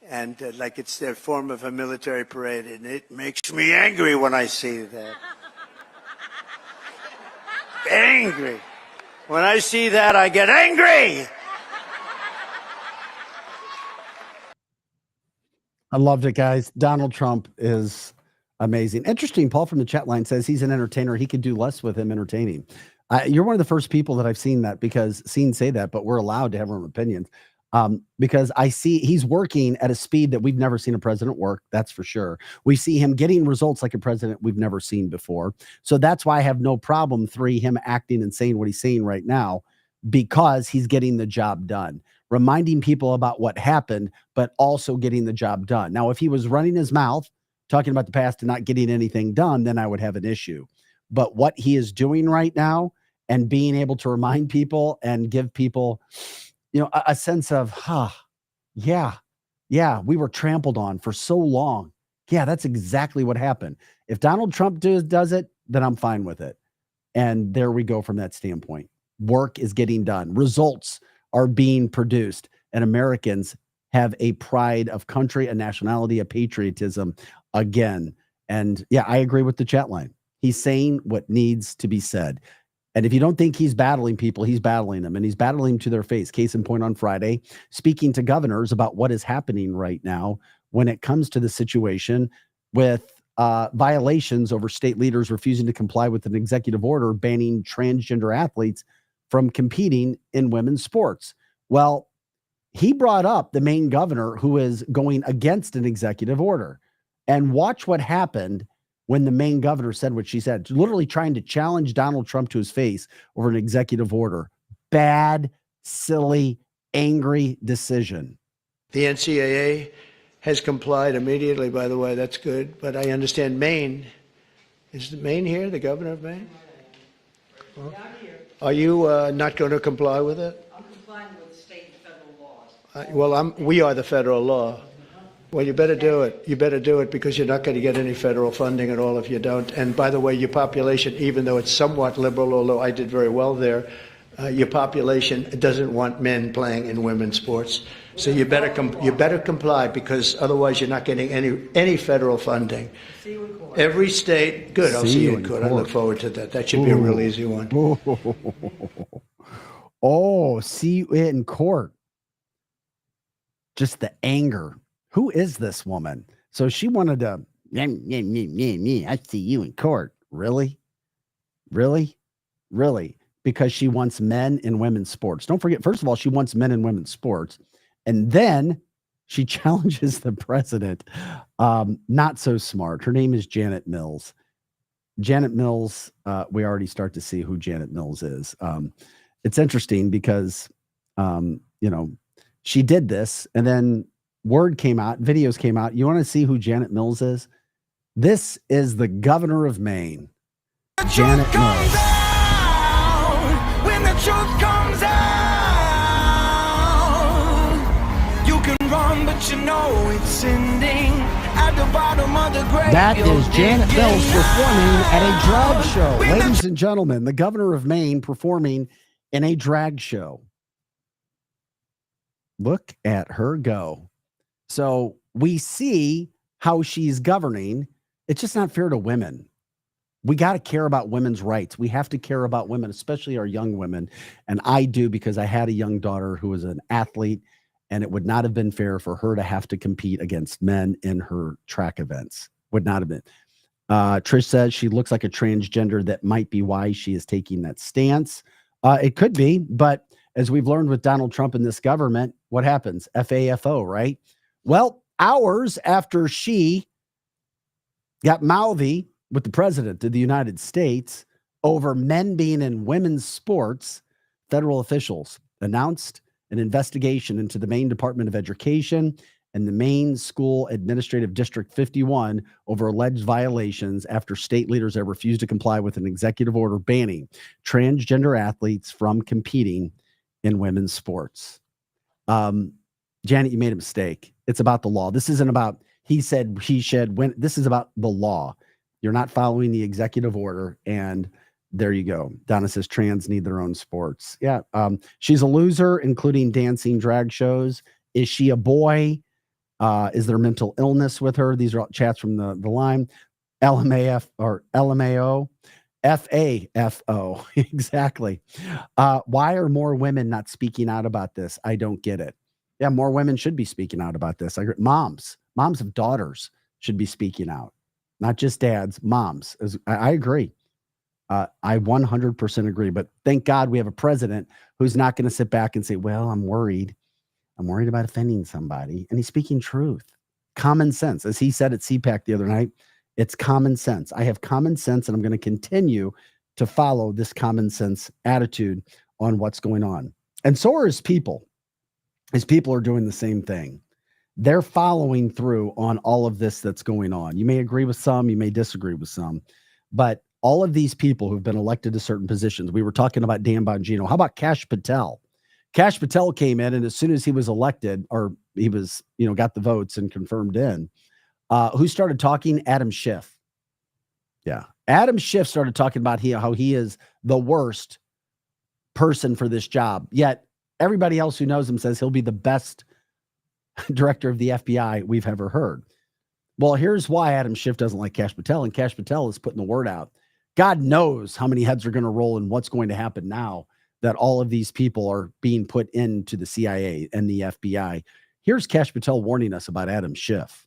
and like it's their form of a military parade, and it makes me angry when I see that. Angry. When I see that, I get angry. I loved it, guys. Donald Trump is amazing. Interesting. Paul from the chat line says he's an entertainer. He could do less with him entertaining. You're one of the first people that I've seen say that, but we're allowed to have our own opinions. Because I see he's working at a speed that we've never seen a president work. That's for sure. We see him getting results like a president we've never seen before. So that's why I have no problem, him acting and saying what he's saying right now, because he's getting the job done, reminding people about what happened, but also getting the job done. Now, if he was running his mouth, talking about the past and not getting anything done, then I would have an issue. But what he is doing right now and being able to remind people and give people, a sense of, yeah, we were trampled on for so long. Yeah, that's exactly what happened. If Donald Trump does it, then I'm fine with it. And there we go from that standpoint. Work is getting done. Results are being produced. And Americans have a pride of country, a nationality, a patriotism again. And yeah, I agree with the chat line. He's saying what needs to be said. And if you don't think he's battling people, he's battling them, and he's battling them to their face. Case in point, on Friday, speaking to governors about what is happening right now when it comes to the situation with violations over state leaders refusing to comply with an executive order banning transgender athletes from competing in women's sports. Well, he brought up the Maine governor who is going against an executive order. And watch what happened when the Maine governor said what she said, literally trying to challenge Donald Trump to his face over an executive order. Bad, silly, angry decision. The NCAA has complied immediately, by the way. That's good. But I understand Maine. Is Maine here, the governor of Maine? Well, are you not going to comply with it? I'm complying with state and federal laws. We are the federal law. Well, you better do it. You better do it, because you're not going to get any federal funding at all if you don't. And by the way, your population, even though it's somewhat liberal, although I did very well there, your population doesn't want men playing in women's sports. So you better comply, because otherwise you're not getting any federal funding. See you in court. Every state, good. I'll see you in court. I look forward to that. That should be a real easy one. Oh, see you in court. Just the anger. Who is this woman? So she wanted to, I see you in court. Really? Really? Really? Because she wants men in women's sports. Don't forget, first of all, she wants men in women's sports. And then she challenges the president. Not so smart. Her name is Janet Mills. Janet Mills, we already start to see who Janet Mills is. It's interesting because, she did this, and then word came out, videos came out. You want to see who Janet Mills is? This is the governor of Maine, Janet Mills. When the truth comes out, you can run, but you know it's ending at the bottom of the grave. That is Janet Mills performing at a drag show. Ladies and gentlemen, the governor of Maine performing in a drag show. Look at her go. So we see how she's governing. It's just not fair to women. We got to care about women's rights. We have to care about women, especially our young women. And I do, because I had a young daughter who was an athlete, and it would not have been fair for her to have to compete against men in her track events. Would not have been. Trish says she looks like a transgender. That might be why she is taking that stance. It could be, but as we've learned with Donald Trump and this government, what happens? FAFO, right? Well, hours after she got mouthy with the president of the United States over men being in women's sports, federal officials announced an investigation into the Maine Department of Education and the Maine School Administrative District 51 over alleged violations after state leaders have refused to comply with an executive order banning transgender athletes from competing in women's sports. Janet, you made a mistake. It's about the law. This isn't about he said, he should, when. This is about the law. You're not following the executive order, and there you go. Donna says trans need their own sports. Yeah. She's a loser, including dancing drag shows. Is she a boy? Is there mental illness with her? These are all chats from the line. LMAF or LMAO. FAFO. Exactly. Why are more women not speaking out about this? I don't get it. Yeah, more women should be speaking out about this. Moms of daughters should be speaking out, not just dads, moms. I agree. I 100% agree. But thank God we have a president who's not going to sit back and say, well, I'm worried. I'm worried about offending somebody. And he's speaking truth. Common sense. As he said at CPAC the other night, it's common sense. I have common sense, and I'm going to continue to follow this common sense attitude on what's going on. And so are his people. His people are doing the same thing. They're following through on all of this that's going on. You may agree with some, you may disagree with some, but all of these people who've been elected to certain positions, we were talking about Dan Bongino. How about Kash Patel? Kash Patel came in, and as soon as he was elected, or he was, got the votes and confirmed in, who started talking? Adam Schiff. Yeah. Adam Schiff started talking about how he is the worst person for this job. Yet everybody else who knows him says he'll be the best director of the FBI we've ever heard. Well, here's why Adam Schiff doesn't like Kash Patel, and Kash Patel is putting the word out. God knows how many heads are going to roll and what's going to happen now that all of these people are being put into the CIA and the FBI. Here's Kash Patel warning us about Adam Schiff.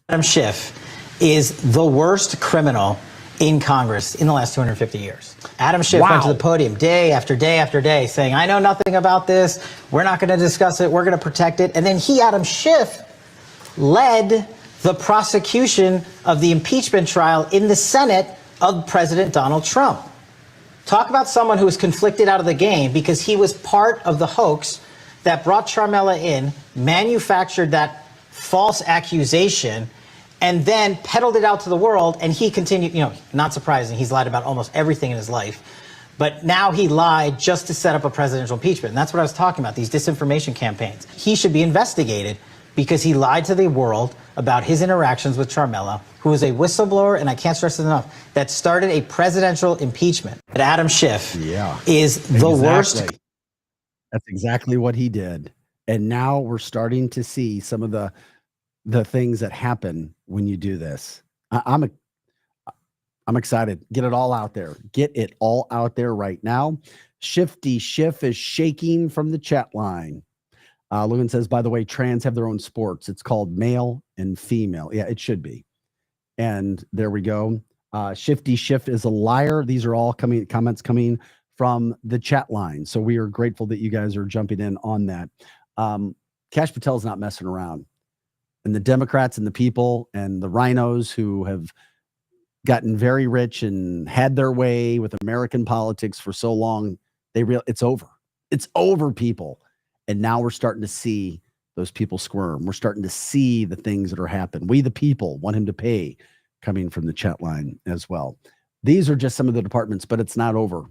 Adam Schiff is the worst criminal in Congress in the last 250 years. Adam Schiff went to the podium day after day after day saying, I know nothing about this. We're not going to discuss it. We're going to protect it. And then Adam Schiff, led the prosecution of the impeachment trial in the Senate of President Donald Trump. Talk about someone who was conflicted out of the game because he was part of the hoax that brought Charmella in, manufactured that false accusation, and then peddled it out to the world. And he continued, not surprising. He's lied about almost everything in his life. But now he lied just to set up a presidential impeachment. And that's what I was talking about, these disinformation campaigns. He should be investigated because he lied to the world about his interactions with Charmella, who is a whistleblower, and I can't stress it enough, that started a presidential impeachment. But Adam Schiff is the worst. That's exactly what he did. And now we're starting to see some of the things that happen when you do this. I'm excited. Get it all out there. Get it all out there right now. Shifty Schiff is shaking from the chat line. Lewin says, by the way, trans have their own sports. It's called male and female. Yeah, it should be. And there we go. Shifty Schiff is a liar. These are all comments coming from the chat line. So we are grateful that you guys are jumping in on that. Kash Patel's not messing around. And the Democrats and the people and the rhinos who have gotten very rich and had their way with American politics for so long, it's over. It's over, people. And now we're starting to see those people squirm. We're starting to see the things that are happening. We, the people, want him to pay, coming from the chat line as well. These are just some of the departments, but it's not over.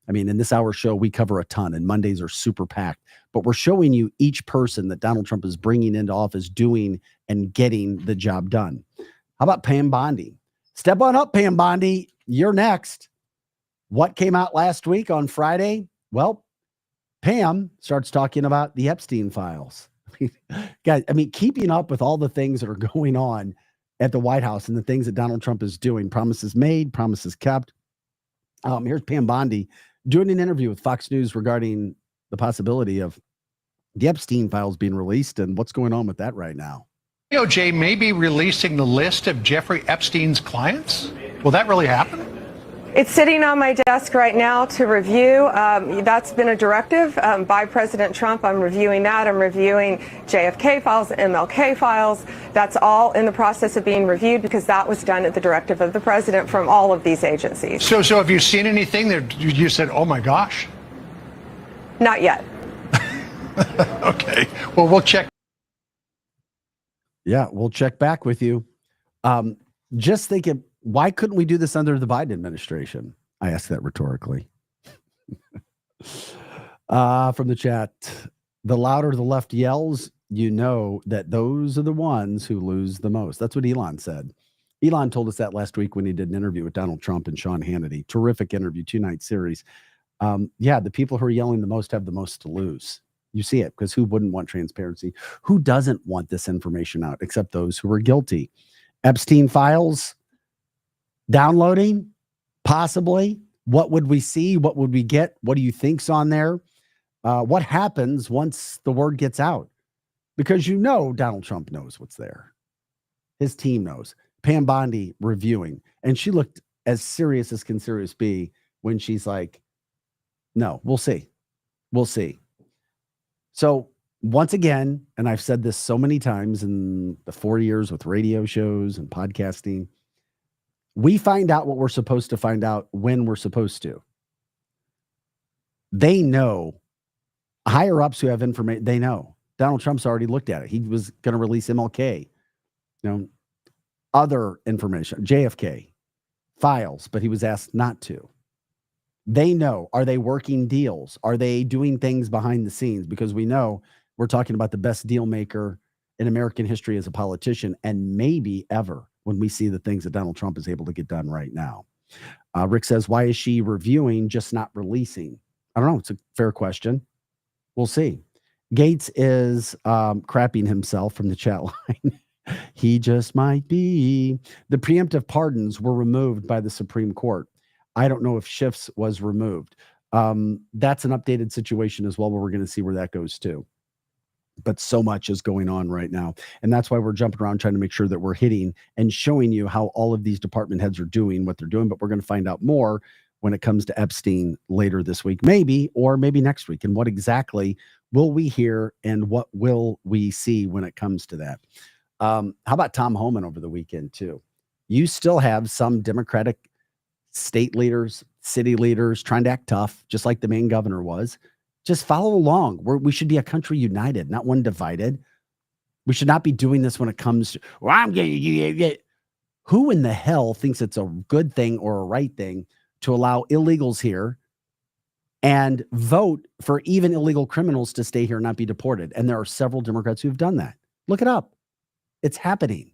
I mean, in this hour show, we cover a ton, and Mondays are super packed. But we're showing you each person that Donald Trump is bringing into office doing and getting the job done. How about Pam Bondi? Step on up, Pam Bondi. You're next. What came out last week on Friday? Well, Pam starts talking about the Epstein files. Guys, I mean, keeping up with all the things that are going on at the White House and the things that Donald Trump is doing, promises made, promises kept. Here's Pam Bondi doing an interview with Fox News regarding the possibility of the Epstein files being released and what's going on with that right now. DOJ may be releasing the list of Jeffrey Epstein's clients. Will that really happen? It's sitting on my desk right now to review. That's been a directive by President Trump. I'm reviewing that. I'm reviewing JFK files, MLK files. That's all in the process of being reviewed because that was done at the directive of the president from all of these agencies. So have you seen anything that you said, oh my gosh? Not yet. Okay. Well, we'll check. Yeah, we'll check back with you. Just thinking, why couldn't we do this under the Biden administration? I ask that rhetorically. From the chat, the louder the left yells, you know that those are the ones who lose the most. That's what Elon said. Elon told us that last week when he did an interview with Donald Trump and Sean Hannity. Terrific interview, 2-night series. Yeah, the people who are yelling the most have the most to lose. You see it, because who wouldn't want transparency? Who doesn't want this information out except those who are guilty? Epstein files, downloading, possibly. What would we see? What would we get? What do you think's on there? What happens once the word gets out? Because you know Donald Trump knows what's there. His team knows. Pam Bondi reviewing. And she looked as serious as can serious be when she's like, no, we'll see. We'll see. So once again, and I've said this so many times in the 4 years with radio shows and podcasting, we find out what we're supposed to find out when we're supposed to. They know. Higher ups who have information, they know. Donald Trump's already looked at it. He was going to release MLK, other information, JFK files, but he was asked not to. They know. Are they working deals? Are they doing things behind the scenes? Because we know we're talking about the best deal maker in American history as a politician, and maybe ever, when we see the things that Donald Trump is able to get done right now. Rick says, why is she reviewing, just not releasing? I don't know. It's a fair question. We'll see. Gates is crapping himself from the chat line. He just might be. The preemptive pardons were removed by the Supreme Court. I don't know if Schiff's was removed. That's an updated situation as well, where we're going to see where that goes too. But so much is going on right now. And that's why we're jumping around trying to make sure that we're hitting and showing you how all of these department heads are doing what they're doing. But we're going to find out more when it comes to Epstein later this week, maybe, or maybe next week. And what exactly will we hear and what will we see when it comes to that? How about Tom Homan over the weekend too? You still have some Democratic state leaders, city leaders trying to act tough, just like the Maine governor was. Just follow along. We should be a country united, not one divided. We should not be doing this when it comes to, well, I'm getting. Who in the hell thinks it's a good thing or a right thing to allow illegals here and vote for even illegal criminals to stay here and not be deported? And there are several Democrats who've done that. Look it up. It's happening.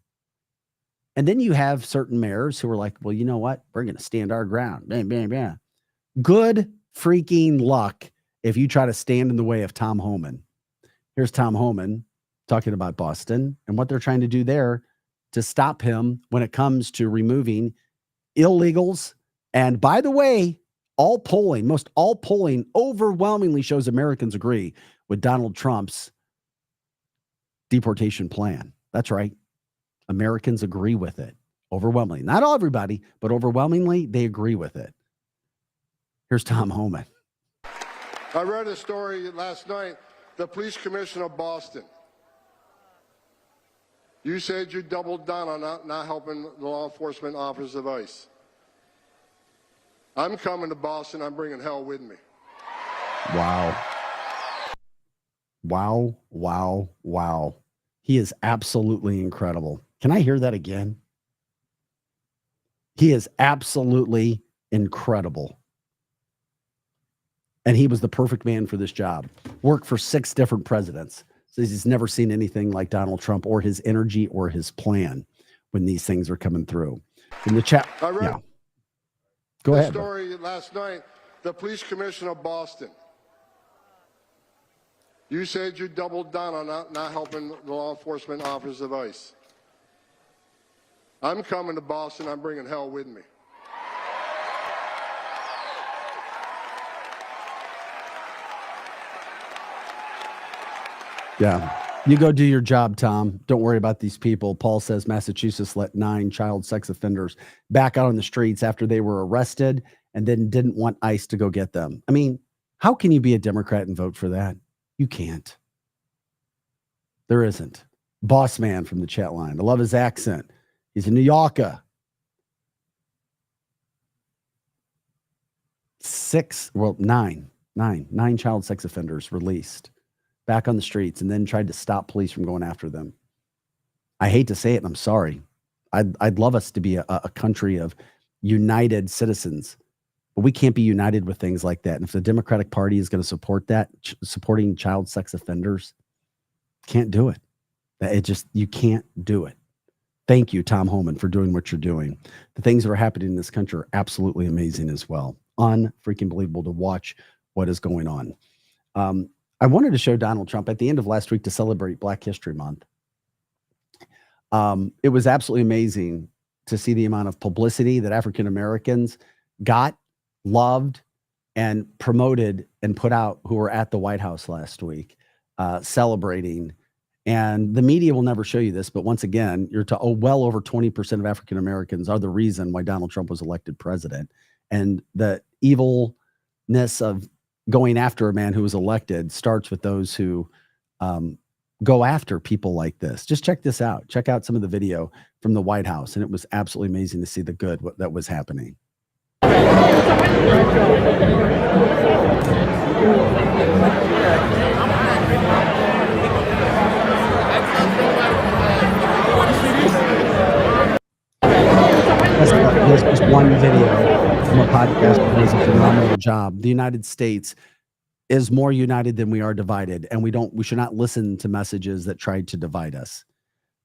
And then you have certain mayors who are like, well, you know what? We're going to stand our ground. Bam, bam, bam. Good freaking luck if you try to stand in the way of Tom Homan. Here's Tom Homan talking about Boston and what they're trying to do there to stop him when it comes to removing illegals. And by the way, most all polling overwhelmingly shows Americans agree with Donald Trump's deportation plan. That's right. Americans agree with it overwhelmingly. Not all everybody, but overwhelmingly they agree with it. Here's Tom Homan. I read a story last night, the police commissioner of Boston. You said you doubled down on not helping the law enforcement officers of ICE. I'm coming to Boston. I'm bringing hell with me. Wow. Wow, wow, wow. He is absolutely incredible. Can I hear that again? He is absolutely incredible. And he was the perfect man for this job. Worked for 6 different presidents. So he's never seen anything like Donald Trump or his energy or his plan when these things are coming through. In the chat, I read Go ahead. Story last night, the police commissioner of Boston. You said you doubled down on not helping the law enforcement officers of ICE. I'm coming to Boston. I'm bringing hell with me. Yeah. You go do your job, Tom. Don't worry about these people. Paul says Massachusetts let 9 child sex offenders back out on the streets after they were arrested and then didn't want ICE to go get them. I mean, how can you be a Democrat and vote for that? You can't. There isn't. Boss man from the chat line. I love his accent. He's a New Yorker. 9 child sex offenders released back on the streets and then tried to stop police from going after them. I hate to say it, and I'm sorry. I'd love us to be a country of united citizens, but we can't be united with things like that. And if the Democratic Party is going to support that, supporting child sex offenders, can't do it. You can't do it. Thank you, Tom Homan, for doing what you're doing. The things that are happening in this country are absolutely amazing as well. Unfreaking believable to watch what is going on. I wanted to show Donald Trump at the end of last week to celebrate Black History Month. It was absolutely amazing to see the amount of publicity that African Americans got, loved, and promoted and put out who were at the White House last week celebrating. And the media will never show you this, but once again, well over 20% of African Americans are the reason why Donald Trump was elected president. And the evilness of going after a man who was elected starts with those who go after people like this. Just check this out. Check out some of the video from the White House. And it was absolutely amazing to see the good that was happening. That's just one video from a podcast that does a phenomenal job. The United States is more united than we are divided, and we should not listen to messages that tried to divide us.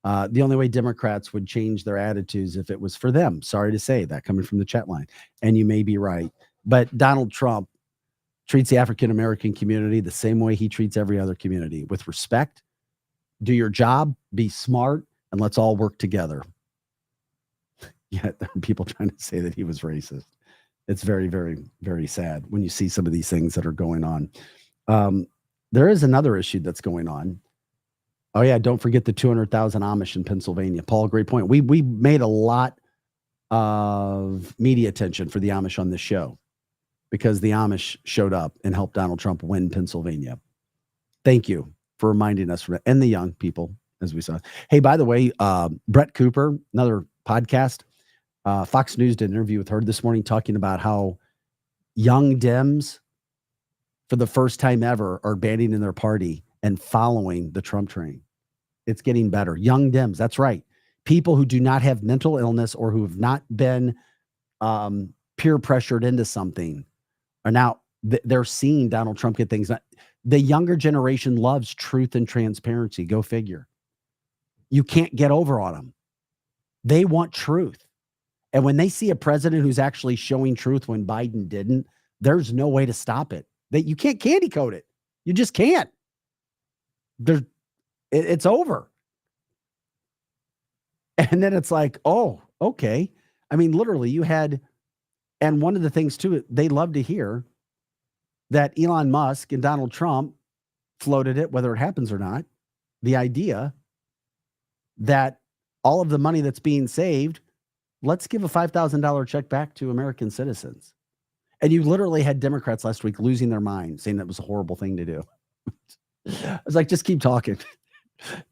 The only way Democrats would change their attitudes if it was for them. Sorry to say that, coming from the chat line, and you may be right. But Donald Trump treats the African American community the same way he treats every other community, with respect. Do your job, be smart, and let's all work together. Yet there are people trying to say that he was racist. It's very, very, very sad when you see some of these things that are going on. There is another issue that's going on. Oh yeah, don't forget the 200,000 Amish in Pennsylvania. Paul, great point. We made a lot of media attention for the Amish on this show because the Amish showed up and helped Donald Trump win Pennsylvania. Thank you for reminding us, and the young people, as we saw. Hey, by the way, Brett Cooper, another podcast, Fox News did an interview with her this morning talking about how young Dems, for the first time ever, are abandoning their party and following the Trump train. It's getting better. Young Dems, that's right. People who do not have mental illness or who have not been peer pressured into something are now, they're seeing Donald Trump get things done. The younger generation loves truth and transparency. Go figure. You can't get over on them. They want truth. And when they see a president who's actually showing truth when Biden didn't, there's no way to stop it. You can't candy coat it. You just can't. It's over. And then it's like, oh, okay. I mean, literally you had, and one of the things too, they love to hear that Elon Musk and Donald Trump floated it, whether it happens or not, the idea that all of the money that's being saved, let's give a $5,000 check back to American citizens. And you literally had Democrats last week losing their mind, saying that was a horrible thing to do. I was like, just keep talking.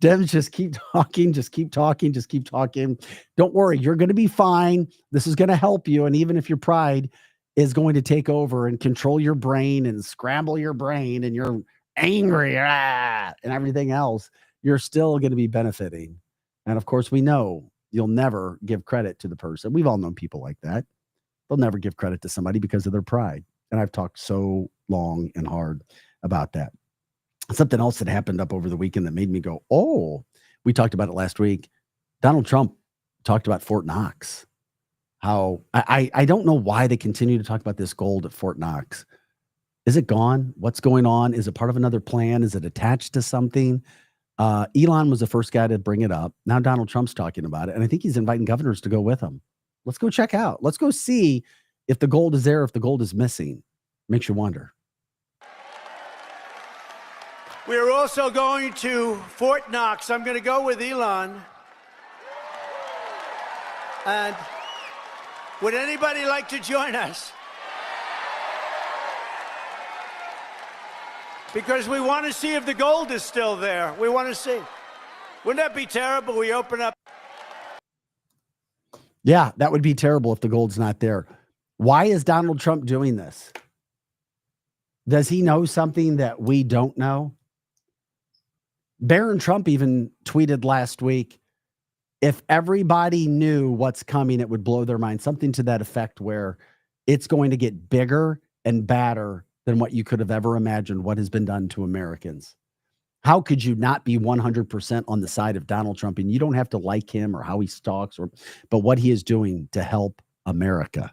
Dems, just keep talking, just keep talking, just keep talking. Don't worry, you're going to be fine. This is going to help you. And even if your pride is going to take over and control your brain and scramble your brain and you're angry and everything else, you're still going to be benefiting. And of course, we know you'll never give credit to the person. We've all known people like that. They'll never give credit to somebody because of their pride. And I've talked so long and hard about that. Something else that happened up over the weekend that made me go, oh, we talked about it last week. Donald Trump talked about Fort Knox. How I don't know why they continue to talk about this gold at Fort Knox. Is it gone? What's going on? Is it part of another plan? Is it attached to something? Elon was the first guy to bring it up. Now Donald Trump's talking about it. And I think he's inviting governors to go with him. Let's go check out. Let's go see if the gold is there, if the gold is missing. Makes you wonder. We're also going to Fort Knox. I'm going to go with Elon. And would anybody like to join us? Because we want to see if the gold is still there. We want to see. Wouldn't that be terrible? We open up. Yeah, that would be terrible if the gold's not there. Why is Donald Trump doing this? Does he know something that we don't know? Barron Trump even tweeted last week, if everybody knew what's coming, it would blow their mind. Something to that effect, where it's going to get bigger and badder than what you could have ever imagined what has been done to Americans. How could you not be 100% on the side of Donald Trump? And you don't have to like him or how he stalks, but what he is doing to help America.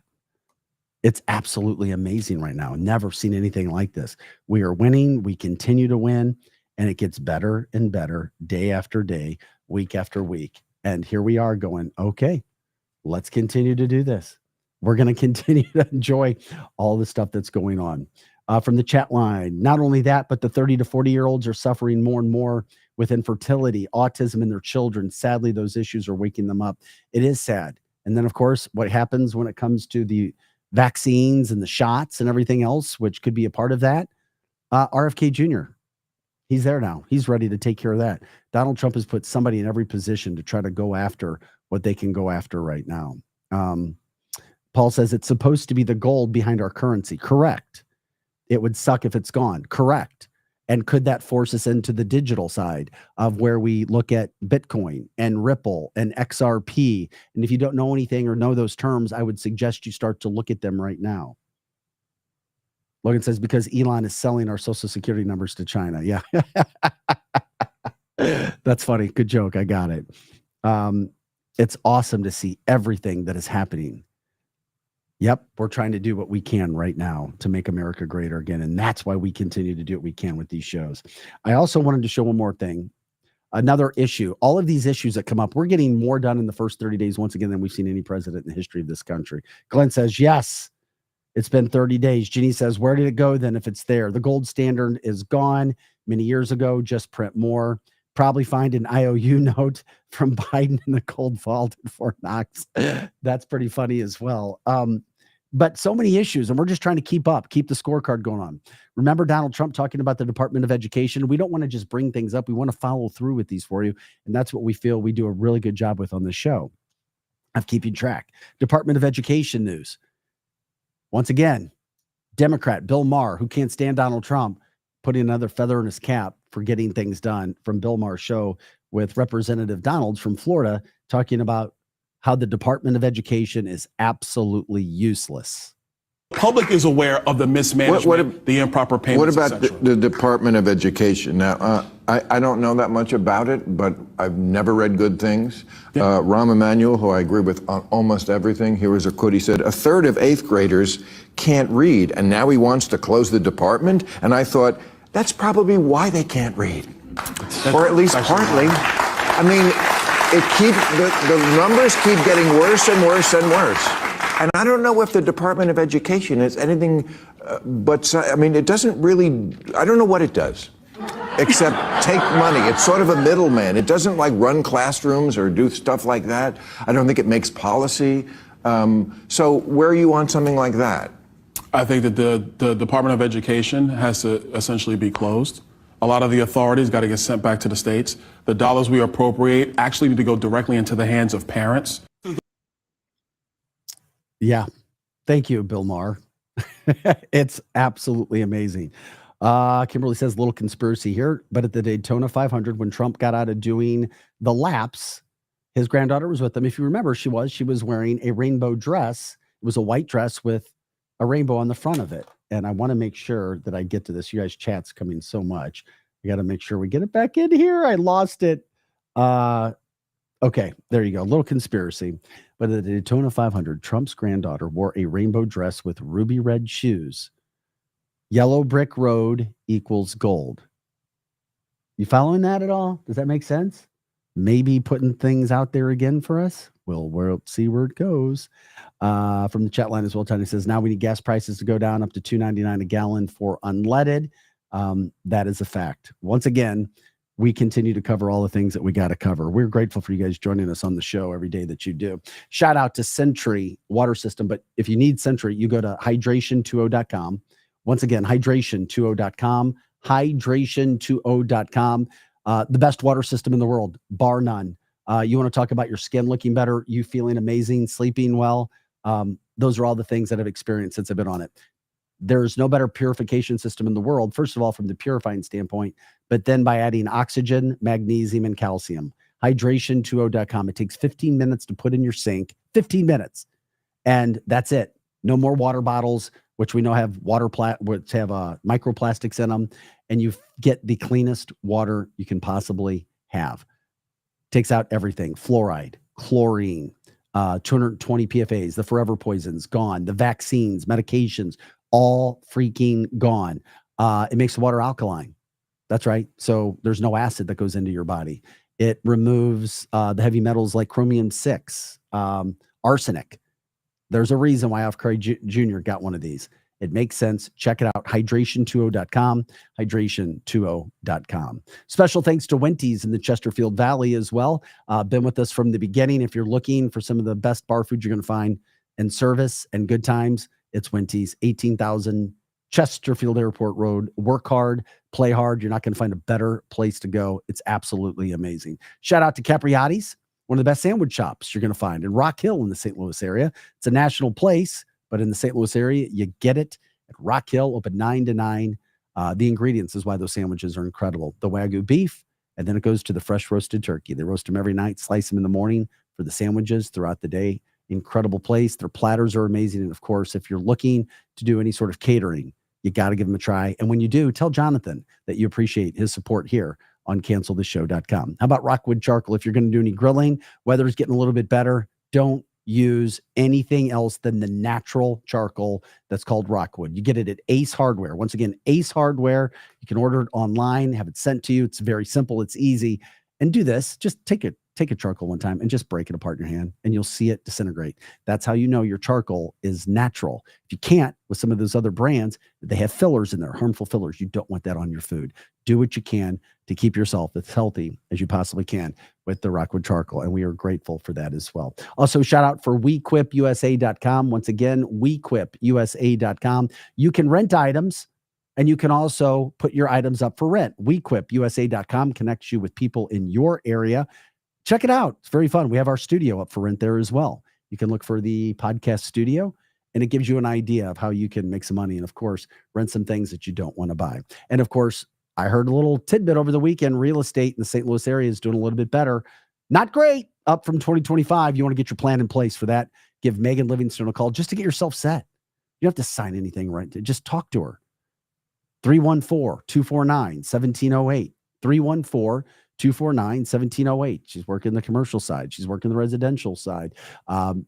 It's absolutely amazing right now. Never seen anything like this. We are winning. We continue to win, and it gets better and better day after day, week after week. And here we are going, okay, let's continue to do this. We're going to continue to enjoy all the stuff that's going on. From the chat line, not only that, but the 30 to 40-year-olds are suffering more and more with infertility, autism in their children. Sadly, those issues are waking them up. It is sad. And then, of course, what happens when it comes to the vaccines and the shots and everything else, which could be a part of that, RFK Jr., he's there now. He's ready to take care of that. Donald Trump has put somebody in every position to try to go after what they can go after right now. Paul says it's supposed to be the gold behind our currency. Correct. It would suck if it's gone. Correct. And could that force us into the digital side of where we look at Bitcoin and Ripple and XRP? And if you don't know anything or know those terms, I would suggest you start to look at them right now. Logan says, because Elon is selling our social security numbers to China. Yeah. That's funny. Good joke. I got it. It's awesome to see everything that is happening. Yep. We're trying to do what we can right now to make America greater again. And that's why we continue to do what we can with these shows. I also wanted to show one more thing. Another issue. All of these issues that come up, we're getting more done in the first 30 days, once again, than we've seen any president in the history of this country. Glenn says, yes. It's been 30 days. Ginny says, where did it go then if it's there? The gold standard is gone many years ago. Just print more. Probably find an IOU note from Biden in the cold vault at Fort Knox. That's pretty funny as well. But so many issues, and we're just trying to keep up, keep the scorecard going on. Remember Donald Trump talking about the Department of Education? We don't want to just bring things up. We want to follow through with these for you. And that's what we feel we do a really good job with on this show of keeping track. Department of Education news. Once again, Democrat Bill Maher, who can't stand Donald Trump, putting another feather in his cap for getting things done, from Bill Maher's show with Representative Donalds from Florida, talking about how the Department of Education is absolutely useless. Public is aware of the mismanagement, the improper payments. What about the Department of Education? Now, I don't know that much about it, but I've never read good things. Yeah. Rahm Emanuel, who I agree with on almost everything, here was a quote. He said, a third of 8th graders can't read, and now he wants to close the department? And I thought, that's probably why they can't read. Or at least partly. I mean, the numbers keep getting worse and worse and worse. And I don't know if the Department of Education is anything but, I mean, it doesn't really, I don't know what it does, except take money. It's sort of a middleman. It doesn't like run classrooms or do stuff like that. I don't think it makes policy. So where are you on something like that? I think that the Department of Education has to essentially be closed. A lot of the authorities got to get sent back to the states. The dollars we appropriate actually need to go directly into the hands of parents. Yeah. Thank you, Bill Maher. It's absolutely amazing. Kimberly says, little conspiracy here, but at the Daytona 500, when Trump got out of doing the laps, his granddaughter was with him. If you remember, she was wearing a rainbow dress. It was a white dress with a rainbow on the front of it. And I want to make sure that I get to this. You guys' chat's coming so much. I got to make sure we get it back in here. I lost it. Okay, there you go. A little conspiracy. But at the Daytona 500, Trump's granddaughter wore a rainbow dress with ruby red shoes. Yellow brick road equals gold. You following that at all? Does that make sense? Maybe putting things out there again for us? We'll see where it goes. From the chat line as well, Tony says, now we need gas prices to go down up to $2.99 a gallon for unleaded. That is a fact. Once again, we continue to cover all the things that we got to cover. We're grateful for you guys joining us on the show every day that you do. Shout out to Century Water System. But if you need Century, you go to hydration20.com. Once again, hydration20.com, hydration20.com. The best water system in the world, bar none. You want to talk about your skin looking better, you feeling amazing, sleeping well. Those are all the things that I've experienced since I've been on it. There's no better purification system in the world, first of all, from the purifying standpoint, but then by adding oxygen, magnesium, and calcium. Hydration20.com. It takes 15 minutes to put in your sink, 15 minutes, and that's it. No more water bottles, which we know have which have microplastics in them, and you get the cleanest water you can possibly have. Takes out everything: fluoride, chlorine, 220 PFAs, the forever poisons, gone. The vaccines, medications, all freaking gone. It makes the water alkaline. That's right. So there's no acid that goes into your body. It removes the heavy metals like chromium-6, arsenic. There's a reason why F. Craig Jr. got one of these. It makes sense. Check it out. Hydration20.com. Hydration20.com. Special thanks to Wendy's in the Chesterfield Valley as well. Been with us from the beginning. If you're looking for some of the best bar food you're going to find and service and good times, it's Wendy's, 18,000 Chesterfield Airport Road. Work hard, play hard. You're not going to find a better place to go. It's absolutely amazing. Shout out to Capriati's, one of the best sandwich shops you're going to find in Rock Hill in the St. Louis area. It's a national place, but in the St. Louis area, you get it at Rock Hill, open 9 to 9. The ingredients is why those sandwiches are incredible. The Wagyu beef, and then it goes to the fresh roasted turkey. They roast them every night, slice them in the morning for the sandwiches throughout the day. Incredible place. Their platters are amazing. And of course, if you're looking to do any sort of catering, you got to give them a try. And when you do, tell Jonathan that you appreciate his support here on canceltheshow.com. How about Rockwood Charcoal? If you're going to do any grilling, weather's getting a little bit better, don't use anything else than the natural charcoal that's called Rockwood. You get it at Ace Hardware. Once again, Ace Hardware. You can order it online, have it sent to you. It's very simple. It's easy. And do this. Just take a charcoal one time and just break it apart in your hand, and you'll see it disintegrate. That's how you know your charcoal is natural. If you can't, with some of those other brands, they have fillers in there, harmful fillers. You don't want that on your food. Do what you can to keep yourself as healthy as you possibly can with the Rockwood charcoal, and we are grateful for that as well. Also, shout out for WeQuipUSA.com. Once again, WeQuipUSA.com. You can rent items, and you can also put your items up for rent. WeQuipUSA.com connects you with people in your area. Check it out. It's very fun. We have our studio up for rent there as well. You can look for the podcast studio, and it gives you an idea of how you can make some money and, of course, rent some things that you don't want to buy. And, of course, I heard a little tidbit over the weekend. Real estate in the St. Louis area is doing a little bit better. Not great. Up from 2025. You want to get your plan in place for that. Give Megan Livingstone a call just to get yourself set. You don't have to sign anything, right? Just talk to her. 314-249-1708. 314-249-1708. She's working the commercial side. She's working the residential side.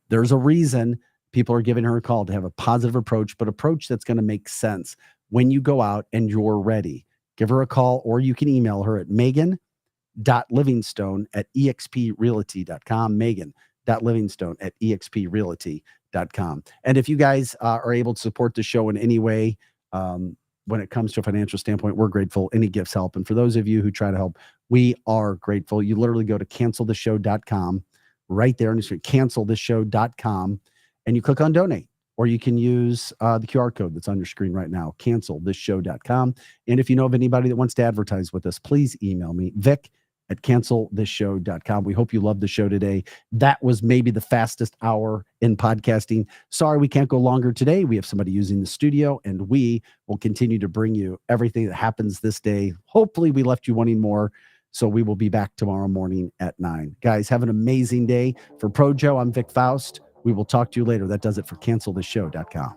There's a reason people are giving her a call to have a positive approach, but approach that's going to make sense when you go out and you're ready. Give her a call, or you can email her at megan.livingstone@exprealty.com. megan.livingstone@exprealty.com. And if you guys are able to support the show in any way, when it comes to a financial standpoint, we're grateful. Any gifts help. And for those of you who try to help, we are grateful. You literally go to canceltheshow.com right there on the screen, canceltheshow.com, and you click on donate, or you can use the QR code that's on your screen right now, canceltheshow.com. And if you know of anybody that wants to advertise with us, please email me, vic@canceltheshow.com. We hope you loved the show today. That was maybe the fastest hour in podcasting. Sorry we can't go longer today. We have somebody using the studio, and we will continue to bring you everything that happens this day. Hopefully we left you wanting more. So we will be back tomorrow morning at 9. Guys, have an amazing day. For Projo, I'm Vic Faust. We will talk to you later. That does it for canceltheshow.com.